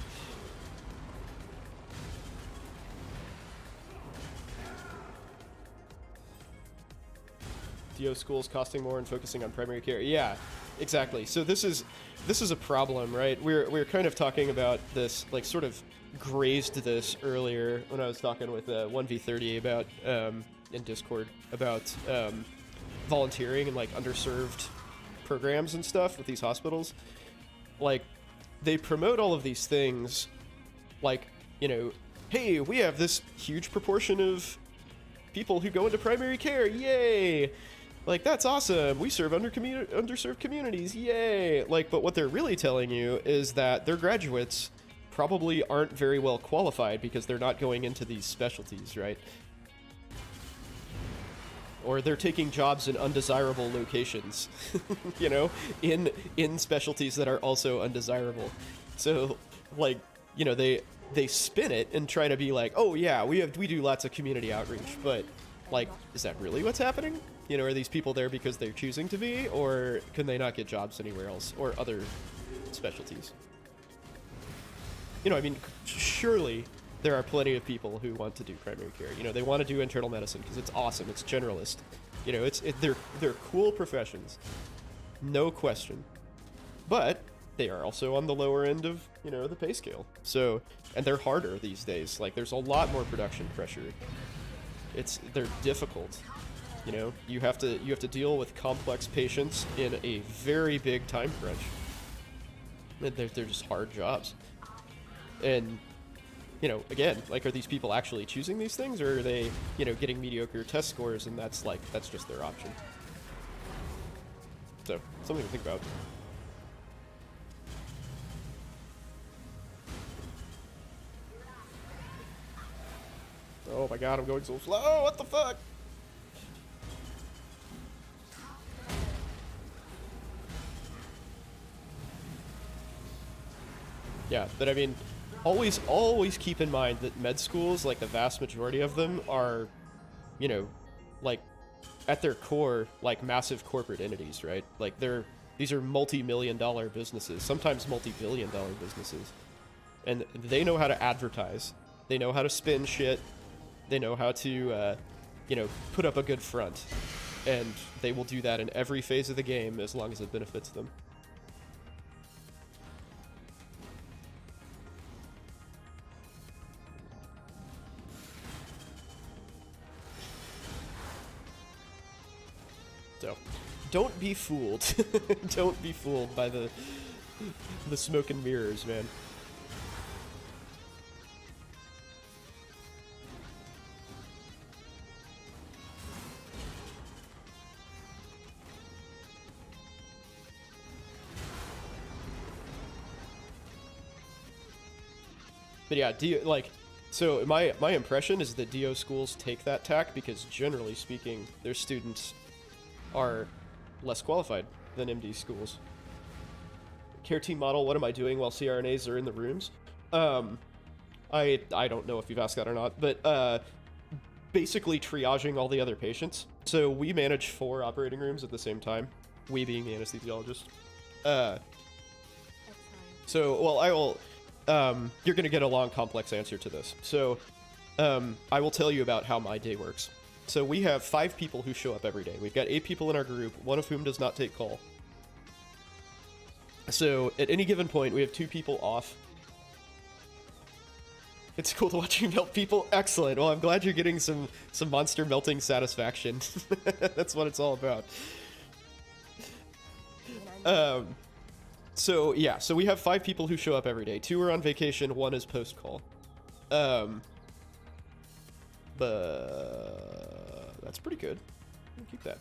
DO schools costing more and focusing on primary care. Yeah, exactly. So this is a problem, right? We're kind of talking about this, like sort of grazed this earlier when I was talking with 1v30 about in Discord about volunteering and like underserved programs and stuff with these hospitals. Like, they promote all of these things like, you know, hey, we have this huge proportion of people who go into primary care, yay! Like, that's awesome, we serve underserved communities, yay! Like, but what they're really telling you is that their graduates probably aren't very well qualified because they're not going into these specialties, right? Or they're taking jobs in undesirable locations, you know, in specialties that are also undesirable. So, like, you know, they spin it and try to be like, oh yeah, we do lots of community outreach, but like, is that really what's happening? You know, are these people there because they're choosing to be, or can they not get jobs anywhere else or other specialties? You know, I mean, surely there are plenty of people who want to do primary care. You know, they want to do internal medicine because it's awesome. It's generalist. You know, they're cool professions, no question. But they are also on the lower end of, you know, the pay scale. So, and they're harder these days. Like, there's a lot more production pressure. They're difficult. You know, you have to deal with complex patients in a very big time crunch. They're just hard jobs. And, you know, again, like, are these people actually choosing these things, or are they, you know, getting mediocre test scores and that's just their option? So, something to think about. Oh my god, I'm going so slow, what the fuck? Yeah, but I mean, always keep in mind that med schools, like the vast majority of them, are, you know, like, at their core, like, massive corporate entities, right? Like, these are multi-million-dollar businesses, sometimes multi-billion-dollar businesses. And they know how to advertise. They know how to spin shit. They know how to, you know, put up a good front. And they will do that in every phase of the game as long as it benefits them. So, don't be fooled. Don't be fooled by the smoke and mirrors, man. But yeah, so my impression is that DO schools take that tack because generally speaking, their students are less qualified than MD schools. Care team model, what am I doing while CRNAs are in the rooms? I don't know if you've asked that or not, but basically triaging all the other patients. So we manage 4 operating rooms at the same time, we being the anesthesiologist. So, well, I will... you're going to get a long, complex answer to this. So, I will tell you about how my day works. So we have 5 people who show up every day. We've got 8 people in our group, one of whom does not take call. So at any given point, we have 2 people off. It's cool to watch you melt people. Excellent. Well, I'm glad you're getting some monster melting satisfaction. That's what it's all about. So yeah, so we have 5 people who show up every day. 2 are on vacation, 1 is post-call. But that's pretty good. I'll keep that.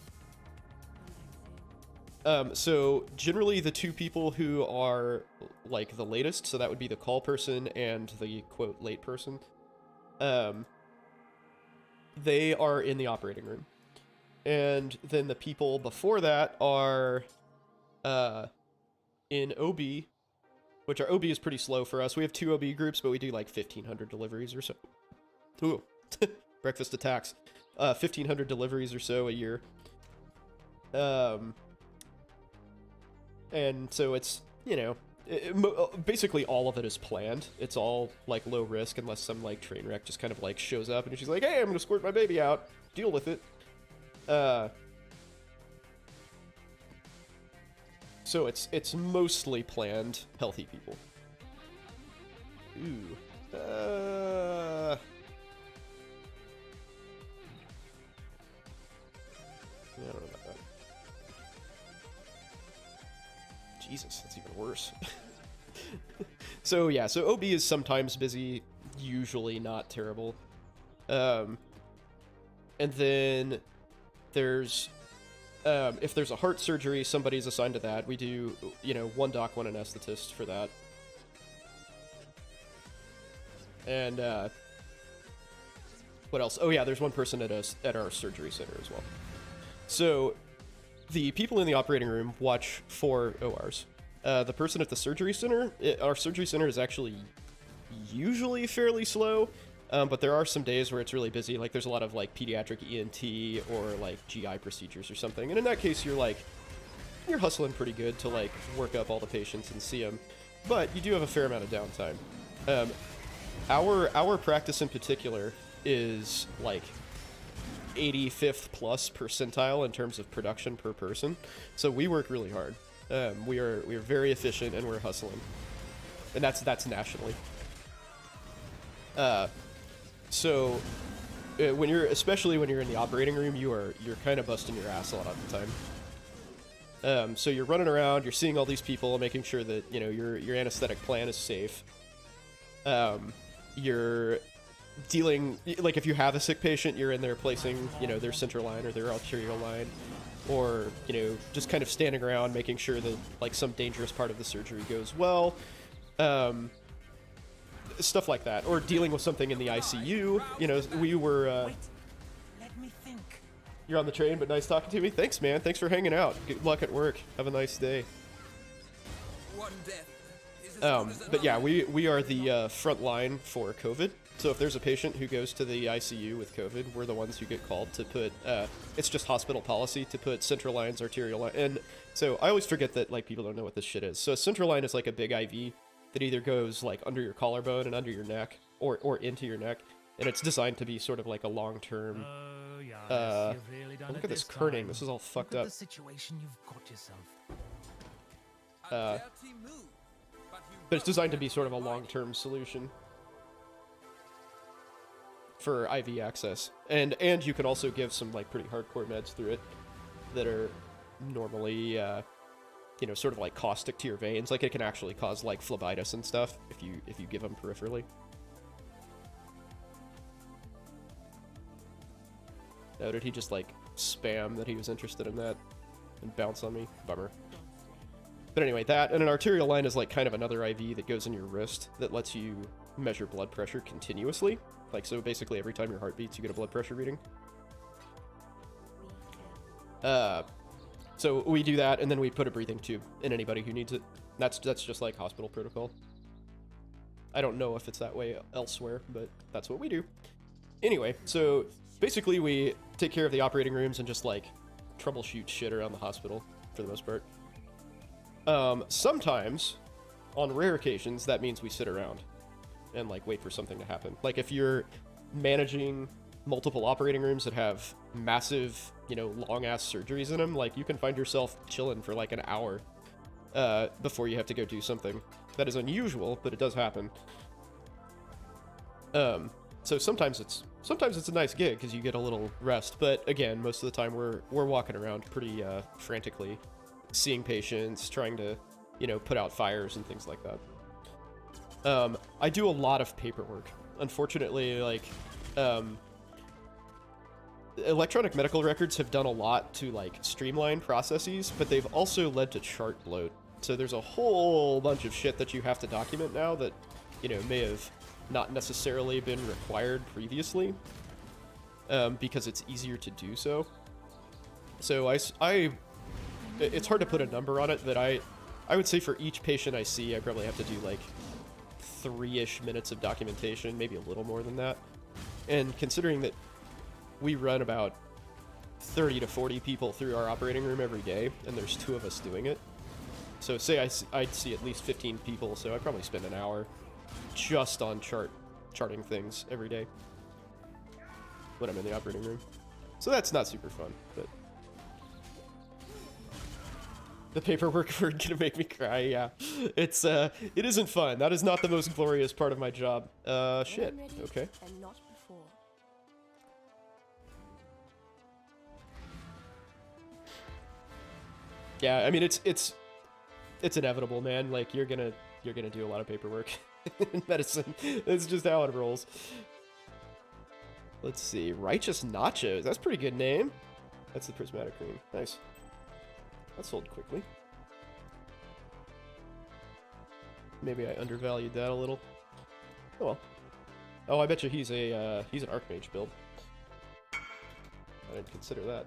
So generally the 2 people who are like the latest, so that would be the call person and the quote late person, they are in the operating room. And then the people before that are in OB, which our OB is pretty slow for us. We have 2 OB groups, but we do like 1,500 deliveries or so. Ooh, breakfast attacks. 1,500 deliveries or so a year. And so it's, you know, basically all of it is planned. It's all like low risk unless some like train wreck just kind of like shows up and she's like, hey, I'm gonna squirt my baby out. Deal with it. So it's mostly planned healthy people. Ooh. Yeah, I don't know about that. Jesus, that's even worse. So yeah, so OB is sometimes busy, usually not terrible. And then there's if there's a heart surgery, somebody's assigned to that. We do, you know, 1 doc, 1 anesthetist for that. And what else? Oh yeah, there's 1 person at our surgery center as well. So the people in the operating room watch 4 ORs. The person at the surgery center, our surgery center is actually usually fairly slow, but there are some days where it's really busy. Like there's a lot of like pediatric ENT or like GI procedures or something. And in that case, you're hustling pretty good to like work up all the patients and see them. But you do have a fair amount of downtime. Our practice in particular is like 85th plus percentile in terms of production per person. So we work really hard. We are very efficient and we're hustling. And that's nationally. So especially when you're in the operating room, you're kind of busting your ass a lot of the time. So you're running around, you're seeing all these people, making sure that, you know, your anesthetic plan is safe. You're dealing, like if you have a sick patient, you're in there placing, you know, their central line or their arterial line, or, you know, just kind of standing around making sure that like some dangerous part of the surgery goes well. Stuff like that, or dealing with something in the ICU. You know, we were, Wait, let me think. You're on the train, but nice talking to me. Thanks, man. Thanks for hanging out. Good luck at work. Have a nice day. One death is as good as But yeah, another. we are the front line for COVID. So if there's a patient who goes to the ICU with COVID, we're the ones who get called to put, it's just hospital policy to put central lines, arterial line. And so I always forget that like people don't know what this shit is. So a central line is like a big IV that either goes like under your collarbone and under your neck or into your neck. And it's designed to be sort of like a long-term... Oh, yes, you've really done look it at this this kerning. time. This is all fucked Look up. at the situation you've got yourself. A dirty move, but you But it's won't designed to get be sort of a reminded. long-term solution for IV access. And you can also give some like pretty hardcore meds through it that are normally, you know, sort of like caustic to your veins. Like it can actually cause like phlebitis and stuff if you give them peripherally. Oh, did he just like spam that he was interested in that and bounce on me? Bummer. But anyway, that and an arterial line is like kind of another IV that goes in your wrist that lets you measure blood pressure continuously. Like, so basically every time your heart beats, you get a blood pressure reading. So we do that, and then we put a breathing tube in anybody who needs it. That's just like hospital protocol. I don't know if it's that way elsewhere, but that's what we do. Anyway, so basically we take care of the operating rooms and just like troubleshoot shit around the hospital for the most part. Sometimes, on rare occasions, that means we sit around and like wait for something to happen. Like if you're managing multiple operating rooms that have massive, you know, long ass surgeries in them, like you can find yourself chilling for like an hour before you have to go do something. That is unusual, but it does happen. So sometimes it's a nice gig because you get a little rest, but again, most of the time we're walking around pretty frantically, seeing patients, trying to, you know, put out fires and things like that. I do a lot of paperwork. Unfortunately, like, electronic medical records have done a lot to, like, streamline processes, but they've also led to chart bloat. So there's a whole bunch of shit that you have to document now that, you know, may have not necessarily been required previously, because it's easier to do so. So it's hard to put a number on it, but I would say for each patient I see, I probably have to do like 3-ish minutes of documentation, maybe a little more than that. And considering that we run about 30 to 40 people through our operating room every day, and there's 2 of us doing it. So say I'd see at least 15 people, so I probably spend an hour just on charting things every day when I'm in the operating room. So that's not super fun, but the paperwork are gonna make me cry. Yeah, it isn't fun. That is not the most glorious part of my job. Shit. When ready Okay. and not before. Yeah, I mean it's inevitable, man. Like you're gonna do a lot of paperwork in medicine. It's just how it rolls. Let's see, Righteous Nachos. That's a pretty good name. That's the prismatic cream. Nice. That sold quickly. Maybe I undervalued that a little. Oh well. Oh, I bet you he's an Archmage build. I didn't consider that.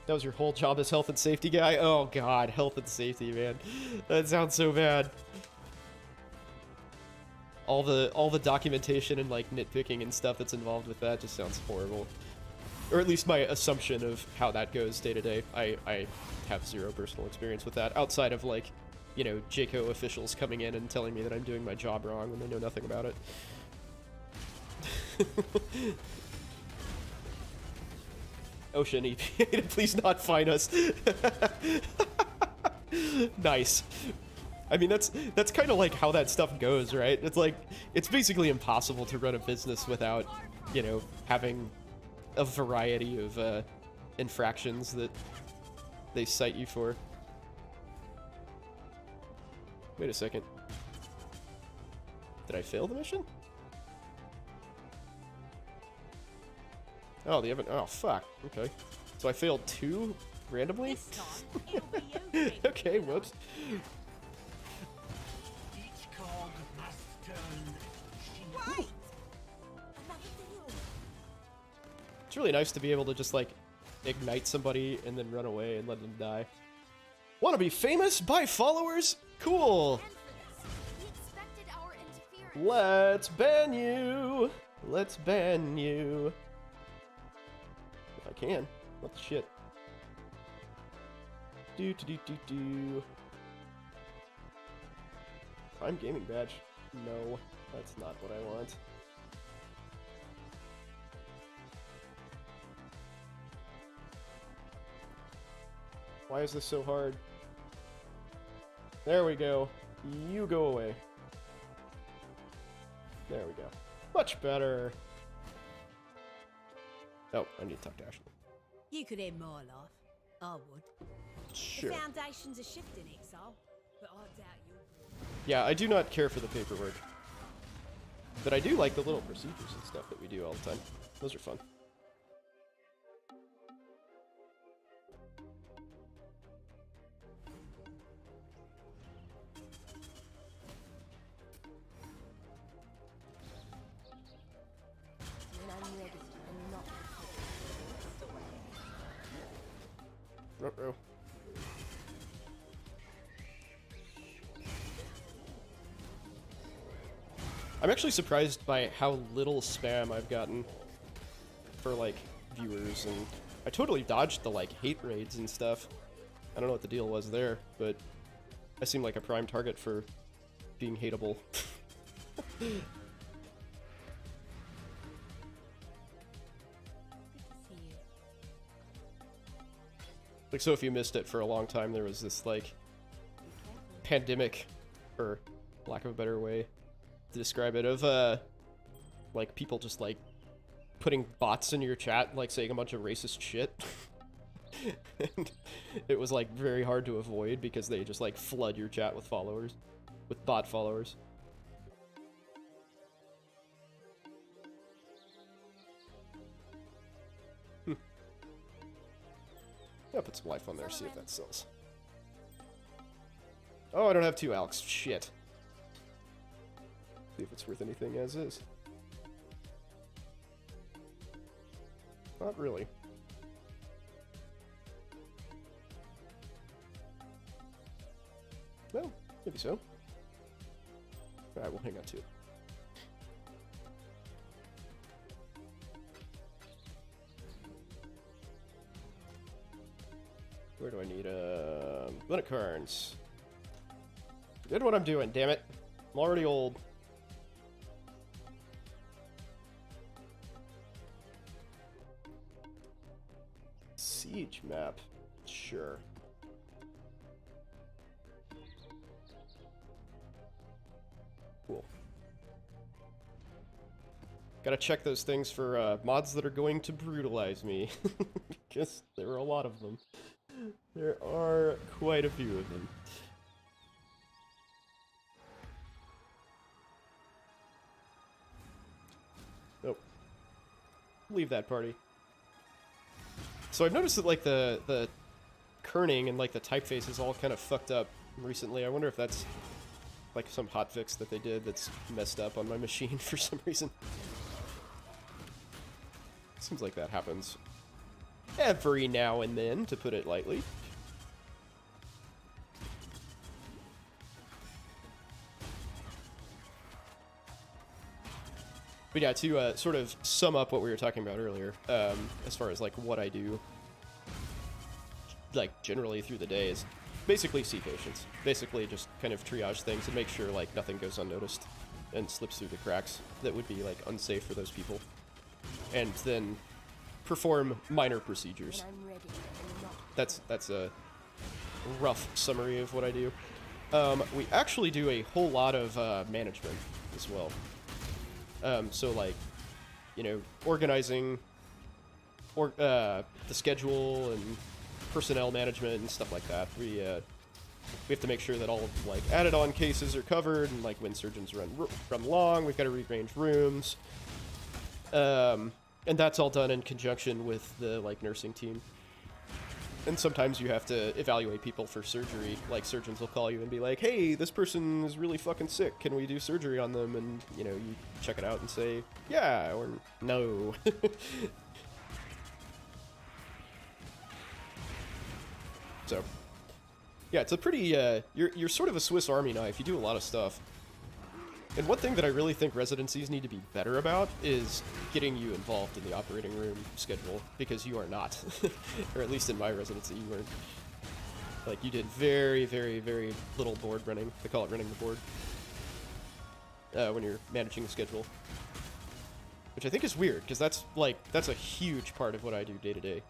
That was your whole job as health and safety guy? Oh god, health and safety, man. That sounds so bad. All the documentation and like nitpicking and stuff that's involved with that just sounds horrible. Or at least my assumption of how that goes day to day. I have zero personal experience with that outside of like, you know, JCO officials coming in and telling me that I'm doing my job wrong when they know nothing about it. Ocean EPA, please not fine us. Nice. I mean, that's kind of like how that stuff goes, right? It's like, it's basically impossible to run a business without, you know, having a variety of infractions that they cite you for. Wait a second. Did I fail the mission? Oh, oh, fuck. Okay. So I failed 2 randomly? This time, it'll be okay. Okay, whoops. Each cog must turn. Right! Another deal. It's really nice to be able to just, like, ignite somebody and then run away and let them die. Want to be famous? Buy followers? Cool! We expected our interference. Let's ban you! Let's ban you. If I can. What the shit? Do. Prime Gaming Badge. No, that's not what I want. Why is this so hard? There we go. You go away. There we go. Much better. Oh, I need to talk to Ashley. You could end my life. I would. Sure. The foundations are shifting, Exile, but I doubt you. Yeah, I do not care for the paperwork. But I do like the little procedures and stuff that we do all the time. Those are fun. When I'm ready and not before. Ruh-roh. I'm actually surprised by how little spam I've gotten for, like, viewers, and I totally dodged the, like, hate raids and stuff. I don't know what the deal was there, but I seem like a prime target for being hateable. Like, so if you missed it for a long time, there was this, like, pandemic, or lack of a better way to describe it, of, like, people just, like, putting bots in your chat, like, saying a bunch of racist shit. And it was, like, very hard to avoid because they just, like, flood your chat with followers, with bot followers. Yeah, put some life on there, see if that sells. Oh, I don't have 2 alks. Shit. See if it's worth anything as is. Not really. Well, maybe so. Alright, we'll hang on to it. Where do I need, unicorns? Forget what I'm doing, damn it. I'm already old. Siege map. Sure. Cool. Gotta check those things for, mods that are going to brutalize me. Because there are a lot of them. There are quite a few of them. Nope. Leave that party. So I've noticed that, like, the kerning and, like, the typeface is all kind of fucked up recently. I wonder if that's, like, some hotfix that they did that's messed up on my machine for some reason. Seems like that happens every now and then, to put it lightly. But yeah, to sort of sum up what we were talking about earlier, as far as, like, what I do, like, generally through the day, is basically see patients. Basically just kind of triage things and make sure, like, nothing goes unnoticed and slips through the cracks that would be, like, unsafe for those people. And then perform minor procedures. When I'm ready and not That's a rough summary of what I do. We actually do a whole lot of management as well. So, like, you know, organizing the schedule and personnel management and stuff like that. We have to make sure that all of, like, added on cases are covered, and, like, when surgeons run long, we've got to rearrange rooms. And that's all done in conjunction with the, like, nursing team. And sometimes you have to evaluate people for surgery. Like, surgeons will call you and be like, hey, this person is really fucking sick. Can we do surgery on them? And, you know, you check it out and say, yeah, or no. So, yeah, it's a pretty, you're sort of a Swiss Army knife. You do a lot of stuff. And one thing that I really think residencies need to be better about is getting you involved in the operating room schedule, because you are not. Or at least in my residency, you weren't. Like, you did very, very, very little board running. They call it running the board. when you're managing the schedule. Which I think is weird, because that's a huge part of what I do day to day.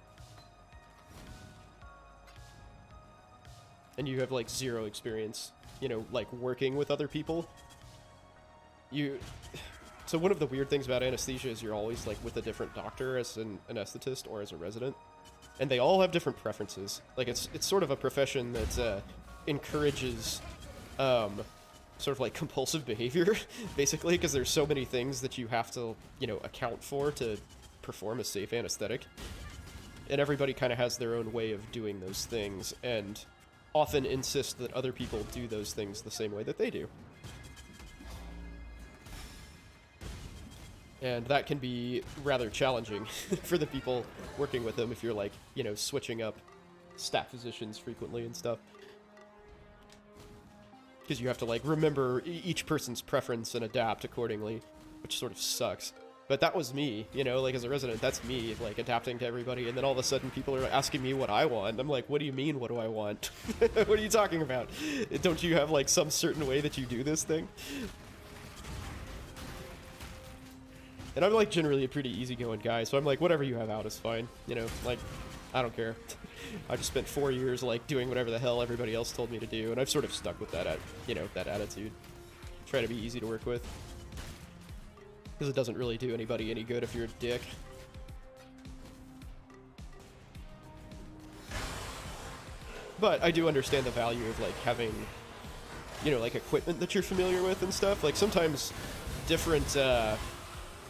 And you have like zero experience, you know, like working with other people. So one of the weird things about anesthesia is you're always like with a different doctor as an anesthetist or as a resident. And they all have different preferences. Like it's sort of a profession that encourages sort of like compulsive behavior, basically, because there's so many things that you have to, you know, account for to perform a safe anesthetic. And everybody kind of has their own way of doing those things, and often insist that other people do those things the same way that they do. And that can be rather challenging for the people working with them if you're, like, you know, switching up staff physicians frequently and stuff. Because you have to, like, remember each person's preference and adapt accordingly, which sort of sucks. But that was me, you know, like, as a resident, that's me, like, adapting to everybody, and then all of a sudden people are asking me what I want. I'm like, what do you mean, what do I want? What are you talking about? Don't you have, like, some certain way that you do this thing? And I'm, like, generally a pretty easygoing guy, so I'm like, whatever you have out is fine, you know, like, I don't care. I just spent 4 years, like, doing whatever the hell everybody else told me to do, and I've sort of stuck with that, you know, that attitude. Try to be easy to work with. Because it doesn't really do anybody any good if you're a dick. But I do understand the value of, like, having, you know, like, equipment that you're familiar with and stuff. Like, sometimes different,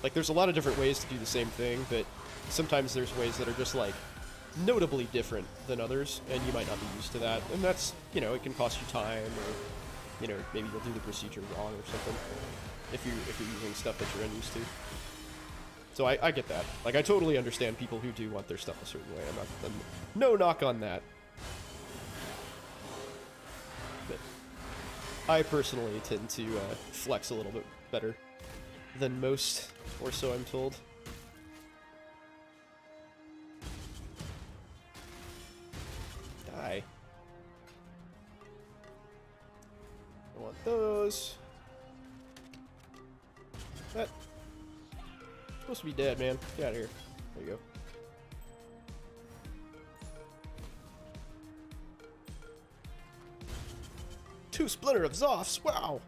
like, there's a lot of different ways to do the same thing, but sometimes there's ways that are just, like, notably different than others, and you might not be used to that. And that's, you know, it can cost you time, or, you know, maybe you'll do the procedure wrong or something, if you're using stuff that you're unused to. So I get that. Like, I totally understand people who do want their stuff a certain way. No knock on that. But I personally tend to flex a little bit better than most, or so I'm told. Die. I want those. That. Supposed to be dead, man. Get out of here. There you go. Two Splinter of Zoffs. Wow.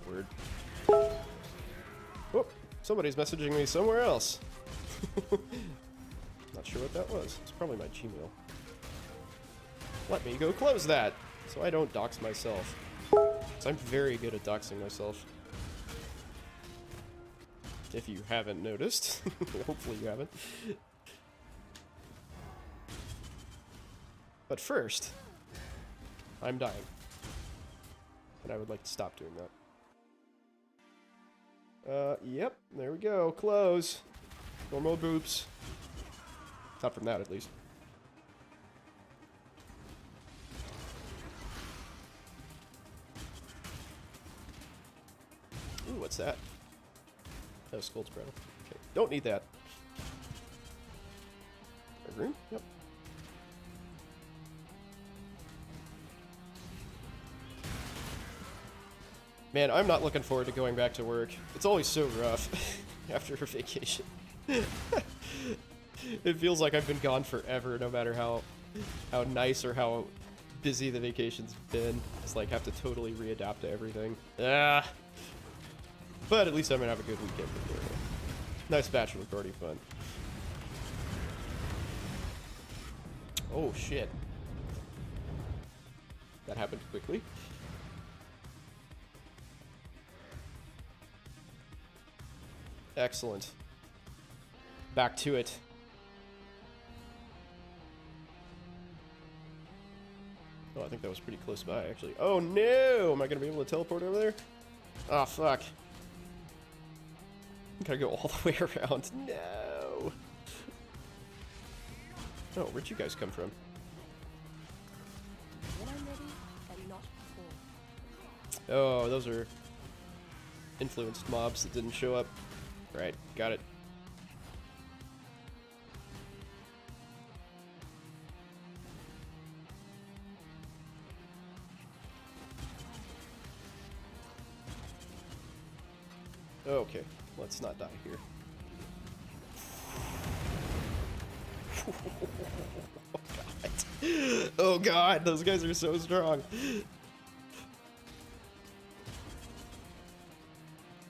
Word. Whoop. Somebody's messaging me somewhere else. Not sure what that was. It's probably my Gmail. Let me go close that, so I don't dox myself. So I'm very good at doxing myself. If you haven't noticed. Hopefully you haven't. But first, I'm dying. And I would like to stop doing that. Yep, there we go. Close. Normal boops. Not from that, at least. Ooh, what's that? That was Skull's Brattle. Okay, don't need that. Red room? Yep. Man, I'm not looking forward to going back to work. It's always so rough after a vacation. It feels like I've been gone forever, no matter how nice or how busy the vacation's been. It's like have to totally readapt to everything. Ah. But at least I'm gonna have a good weekend. Nice bachelor party fun. Oh shit. That happened quickly. Excellent. Back to it. Oh, I think that was pretty close by, actually. Oh, no! Am I going to be able to teleport over there? Oh, fuck. Gotta go all the way around. No! Oh, where'd you guys come from? When I'm ready, and not before. Oh, those are influenced mobs that didn't show up. Right, got it. Okay, let's not die here. Oh god. Oh god, those guys are so strong.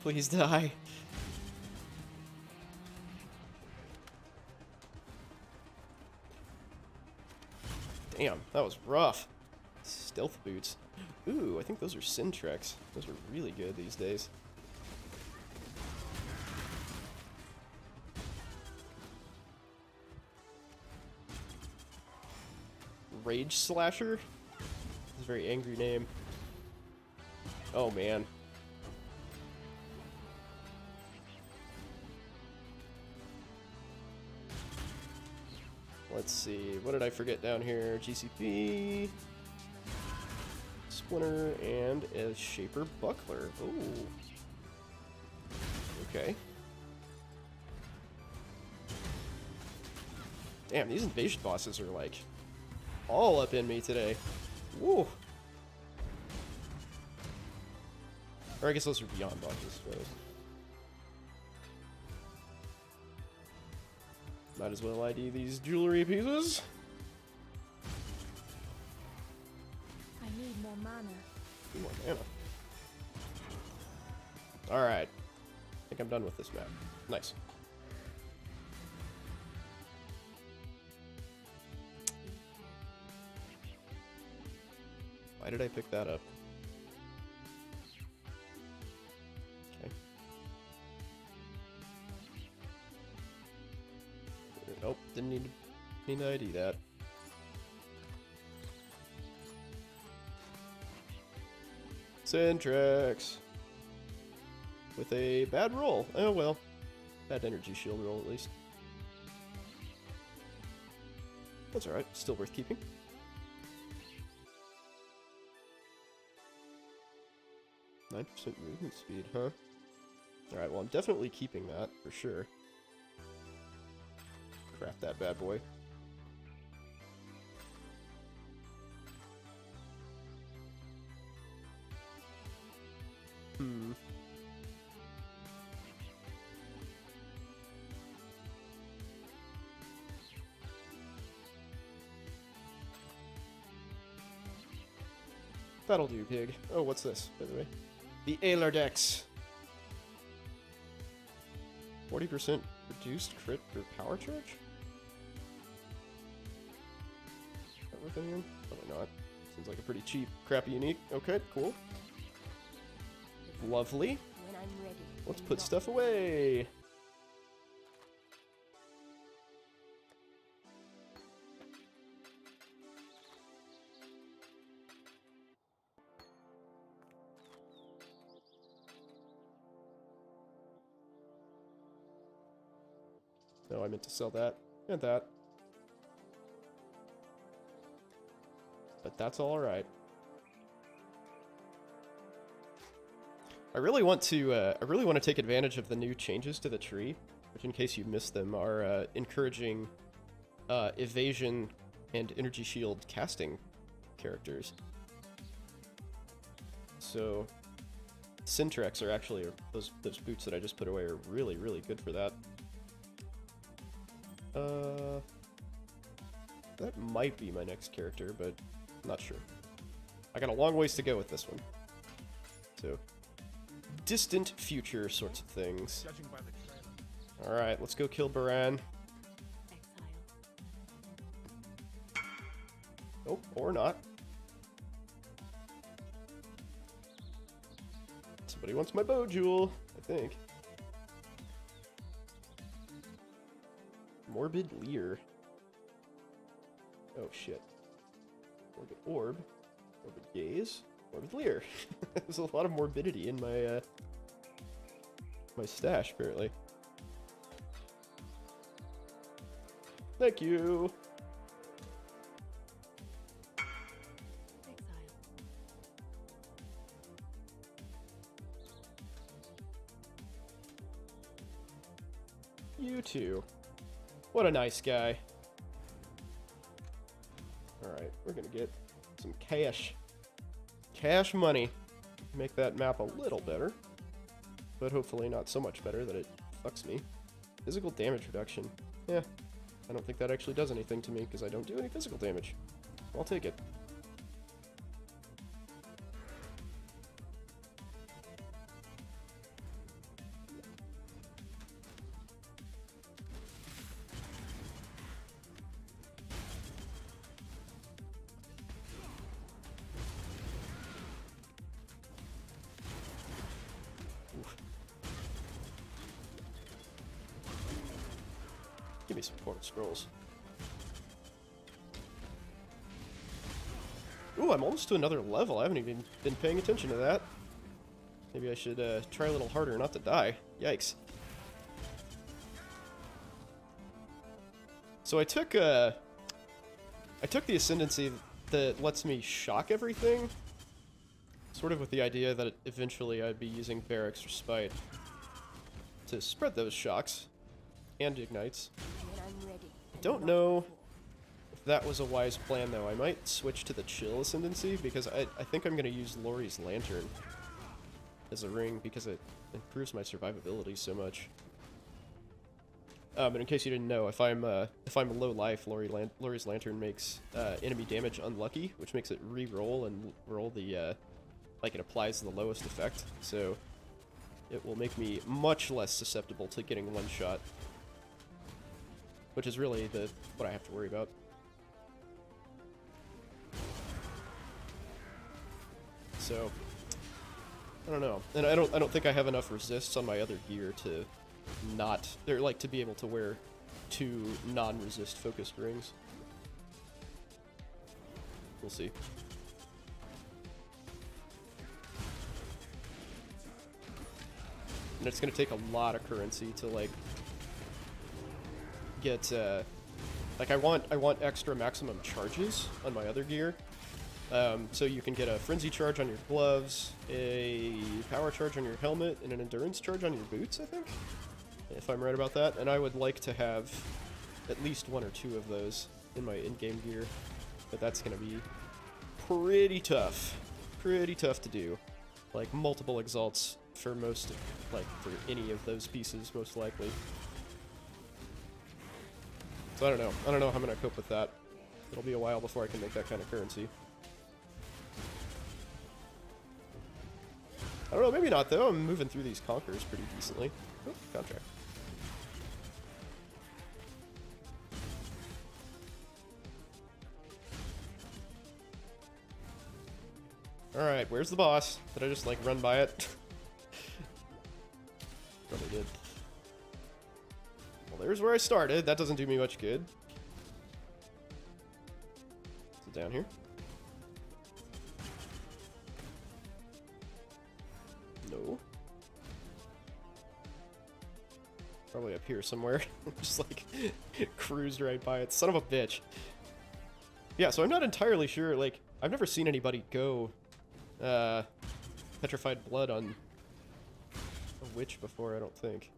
Please die. Damn, that was rough. Stealth boots. Ooh, I think those are Syntrex. Those are really good these days. Rage Slasher? That's a very angry name. Oh man. Let's see, what did I forget down here? GCP, Splinter, and a Shaper Buckler. Ooh. Okay. Damn, these invasion bosses are like all up in me today. Woo. Or I guess those are beyond bosses, right? Might as well ID these jewelry pieces. I need more mana. Need more mana. Alright. I think I'm done with this map. Nice. Why did I pick that up? Okay. Nope, didn't need to ID that. Syntrex! With a bad roll. Oh well. Bad energy shield roll at least. That's alright, still worth keeping. %9 movement speed, huh? Alright, well I'm definitely keeping that, for sure. Craft that bad boy. That'll do, pig. Oh, what's this, by the way? The Alardex. 40% reduced crit for power charge? Is that worth anything? Probably not. Seems like a pretty cheap, crappy unique. Okay, cool. Lovely. When I'm ready. Let's put stuff away. No, I meant to sell that and that. But that's all right. I really want to take advantage of the new changes to the tree, which, in case you missed them, are encouraging evasion and energy shield casting characters. So Syntrex are actually those boots that I just put away are really good for that. That might be my next character, but I'm not sure. I got a long ways to go with this one. So, distant future sorts of things. Alright, let's go kill Baran. Oh, or not. Somebody wants my bow jewel, I think. Morbid Leer. Oh shit. Morbid Orb. Morbid Gaze. Morbid Leer. There's a lot of morbidity in my my stash, apparently. Thank you. You too. What a nice guy. Alright, we're gonna get some cash. Cash money. Make that map a little better. But hopefully not so much better that it fucks me. Physical damage reduction. Yeah. I don't think that actually does anything to me because I don't do any physical damage. I'll take it. Give me some portal scrolls. Ooh, I'm almost to another level. I haven't even been paying attention to that. Maybe I should try a little harder not to die. Yikes. So I took the ascendancy that lets me shock everything, sort of with the idea that eventually I'd be using Barracks or Spite to spread those shocks and ignites. I don't know if that was a wise plan, though. I might switch to the chill ascendancy, because I think I'm going to use Lori's Lantern as a ring, because it improves my survivability so much. And in case you didn't know, if I'm low life, Lori's Lantern makes enemy damage unlucky, which makes it re-roll and roll the like it applies the lowest effect. So it will make me much less susceptible to getting one shot, which is really what I have to worry about. So I don't know, and I don't think I have enough resists on my other gear to to be able to wear 2 non-resist focused rings. We'll see. And it's gonna take a lot of currency to like get like I want extra maximum charges on my other gear. So you can get a frenzy charge on your gloves, a power charge on your helmet, and an endurance charge on your boots, I think, if I'm right about that. And I would like to have at least 1 or 2 of those in my in-game gear, but that's gonna be pretty tough to do. Like multiple exalts for for any of those pieces, most likely. So I don't know how I'm gonna cope with that. It'll be a while before I can make that kind of currency. I don't know, maybe not though. I'm moving through these conquerors pretty decently. Oh, contract. Alright, where's the boss? Did I just like run by it? Probably did. Well, there's where I started. That doesn't do me much good. Is it down here? No. Probably up here somewhere. Just like cruised right by it. Son of a bitch. Yeah, so I'm not entirely sure. Like, I've never seen anybody go Petrified Blood on a witch before, I don't think.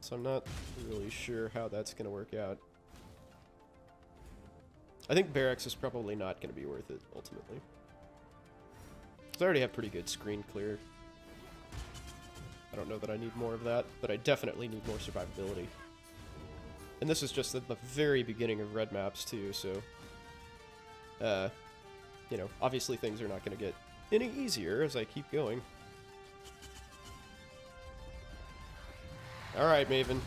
So I'm not really sure how that's going to work out. I think Barracks is probably not going to be worth it, ultimately. Because I already have pretty good screen clear. I don't know that I need more of that, but I definitely need more survivability. And this is just at the very beginning of red maps, too, so... you know, obviously things are not going to get any easier as I keep going. Alright, Maven.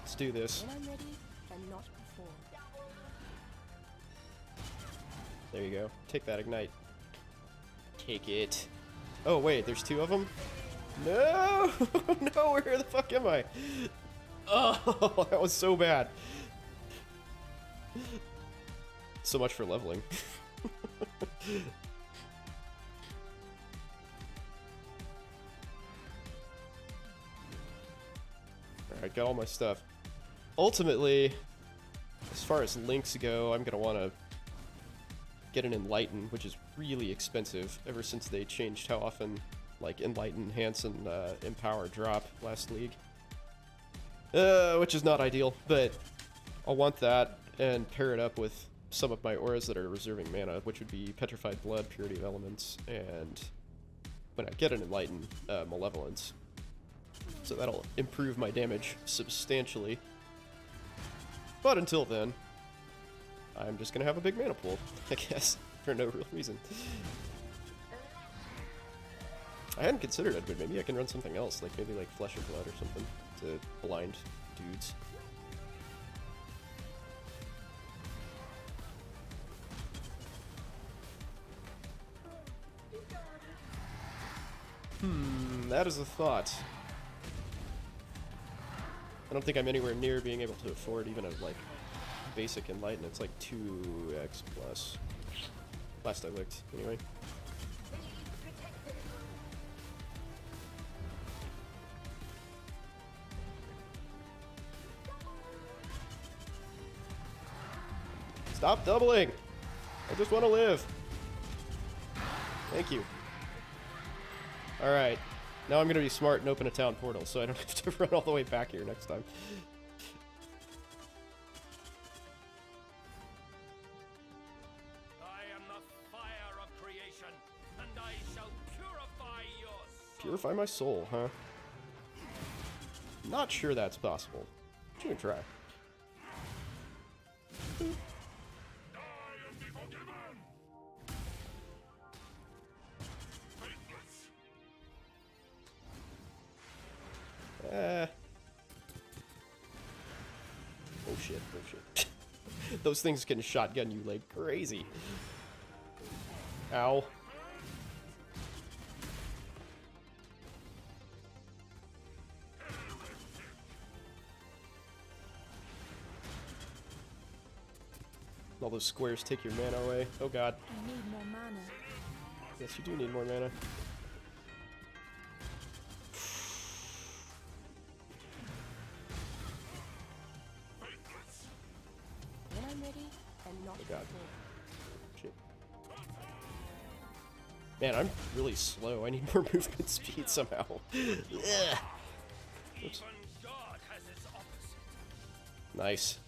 Let's do this. When I'm ready, and not before. There you go. Take that Ignite. Take it. Oh, wait, there's 2 of them? No! No, where the fuck am I? Oh, that was so bad. So much for leveling. Alright, got all my stuff. Ultimately, as far as links go, I'm gonna want to get an Enlighten, which is really expensive ever since they changed how often like Enlighten, Enhance, and Empower drop last league. which is not ideal, but I'll want that and pair it up with some of my auras that are reserving mana, which would be Petrified Blood, Purity of Elements, and when I get an Enlightened, Malevolence. So that'll improve my damage substantially. But until then, I'm just gonna have a big mana pool, I guess, for no real reason. I hadn't considered it, but maybe I can run something else, like maybe like Flesh and Blood or something to blind dudes. That is a thought. I don't think I'm anywhere near being able to afford even a, like, basic Enlighten. It's like 2x plus. Last I looked, anyway. Stop doubling! I just want to live. Thank you. Alright. Now I'm going to be smart and open a town portal so I don't have to run all the way back here next time. I am the fire of creation, and I shall purify your soul. Purify my soul, huh? Not sure that's possible. But you can try. Oh shit, oh shit. Those things can shotgun you like crazy. Ow. All those squares take your mana away. Oh god. I need more mana. Yes, you do need more mana. When I'm ready and not Oh god. before. Shit. Man, I'm really slow. I need more movement speed somehow. Ugh. Oops. Even God has its opposite. Nice.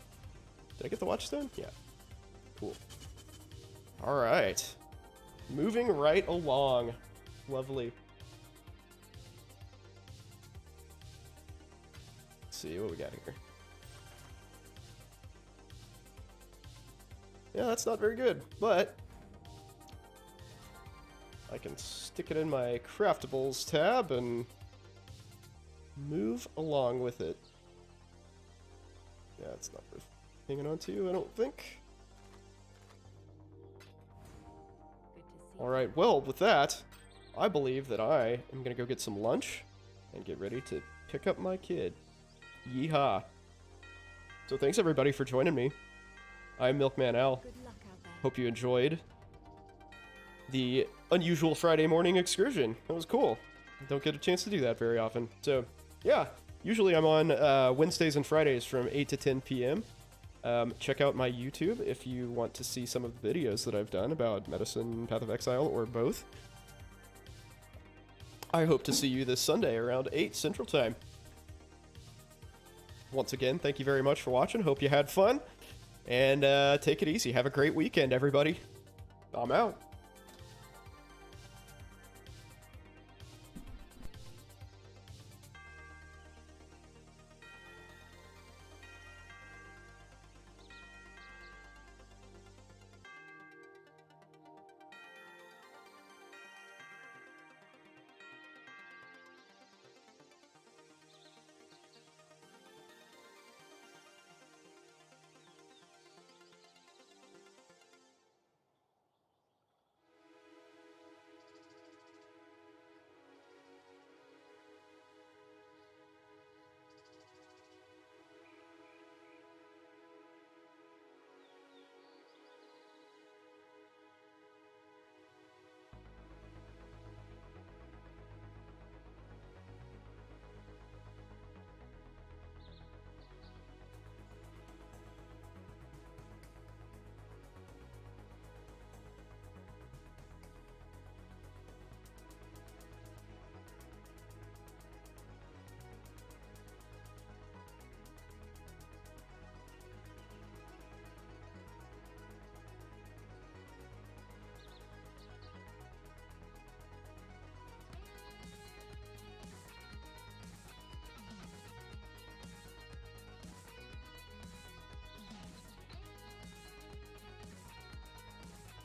Did I get the watchstone? Yeah. Cool. Alright. Moving right along. Lovely. Let's see what we got here. Yeah, that's not very good, but I can stick it in my craftables tab and move along with it. Yeah, it's not worth hanging on to, I don't think. Good to see. Alright, well, with that, I believe that I am gonna go get some lunch and get ready to pick up my kid. Yeehaw. So thanks everybody for joining me. I'm MilkmanAl. Good luck out there. Hope you enjoyed the unusual Friday morning excursion. That was cool. Don't get a chance to do that very often. So, yeah. Usually I'm on Wednesdays and Fridays from 8 to 10 p.m. Check out my YouTube if you want to see some of the videos that I've done about Medicine, Path of Exile, or both. I hope to see you this Sunday around 8 Central Time. Once again, thank you very much for watching. Hope you had fun. And take it easy. Have a great weekend, everybody. I'm out.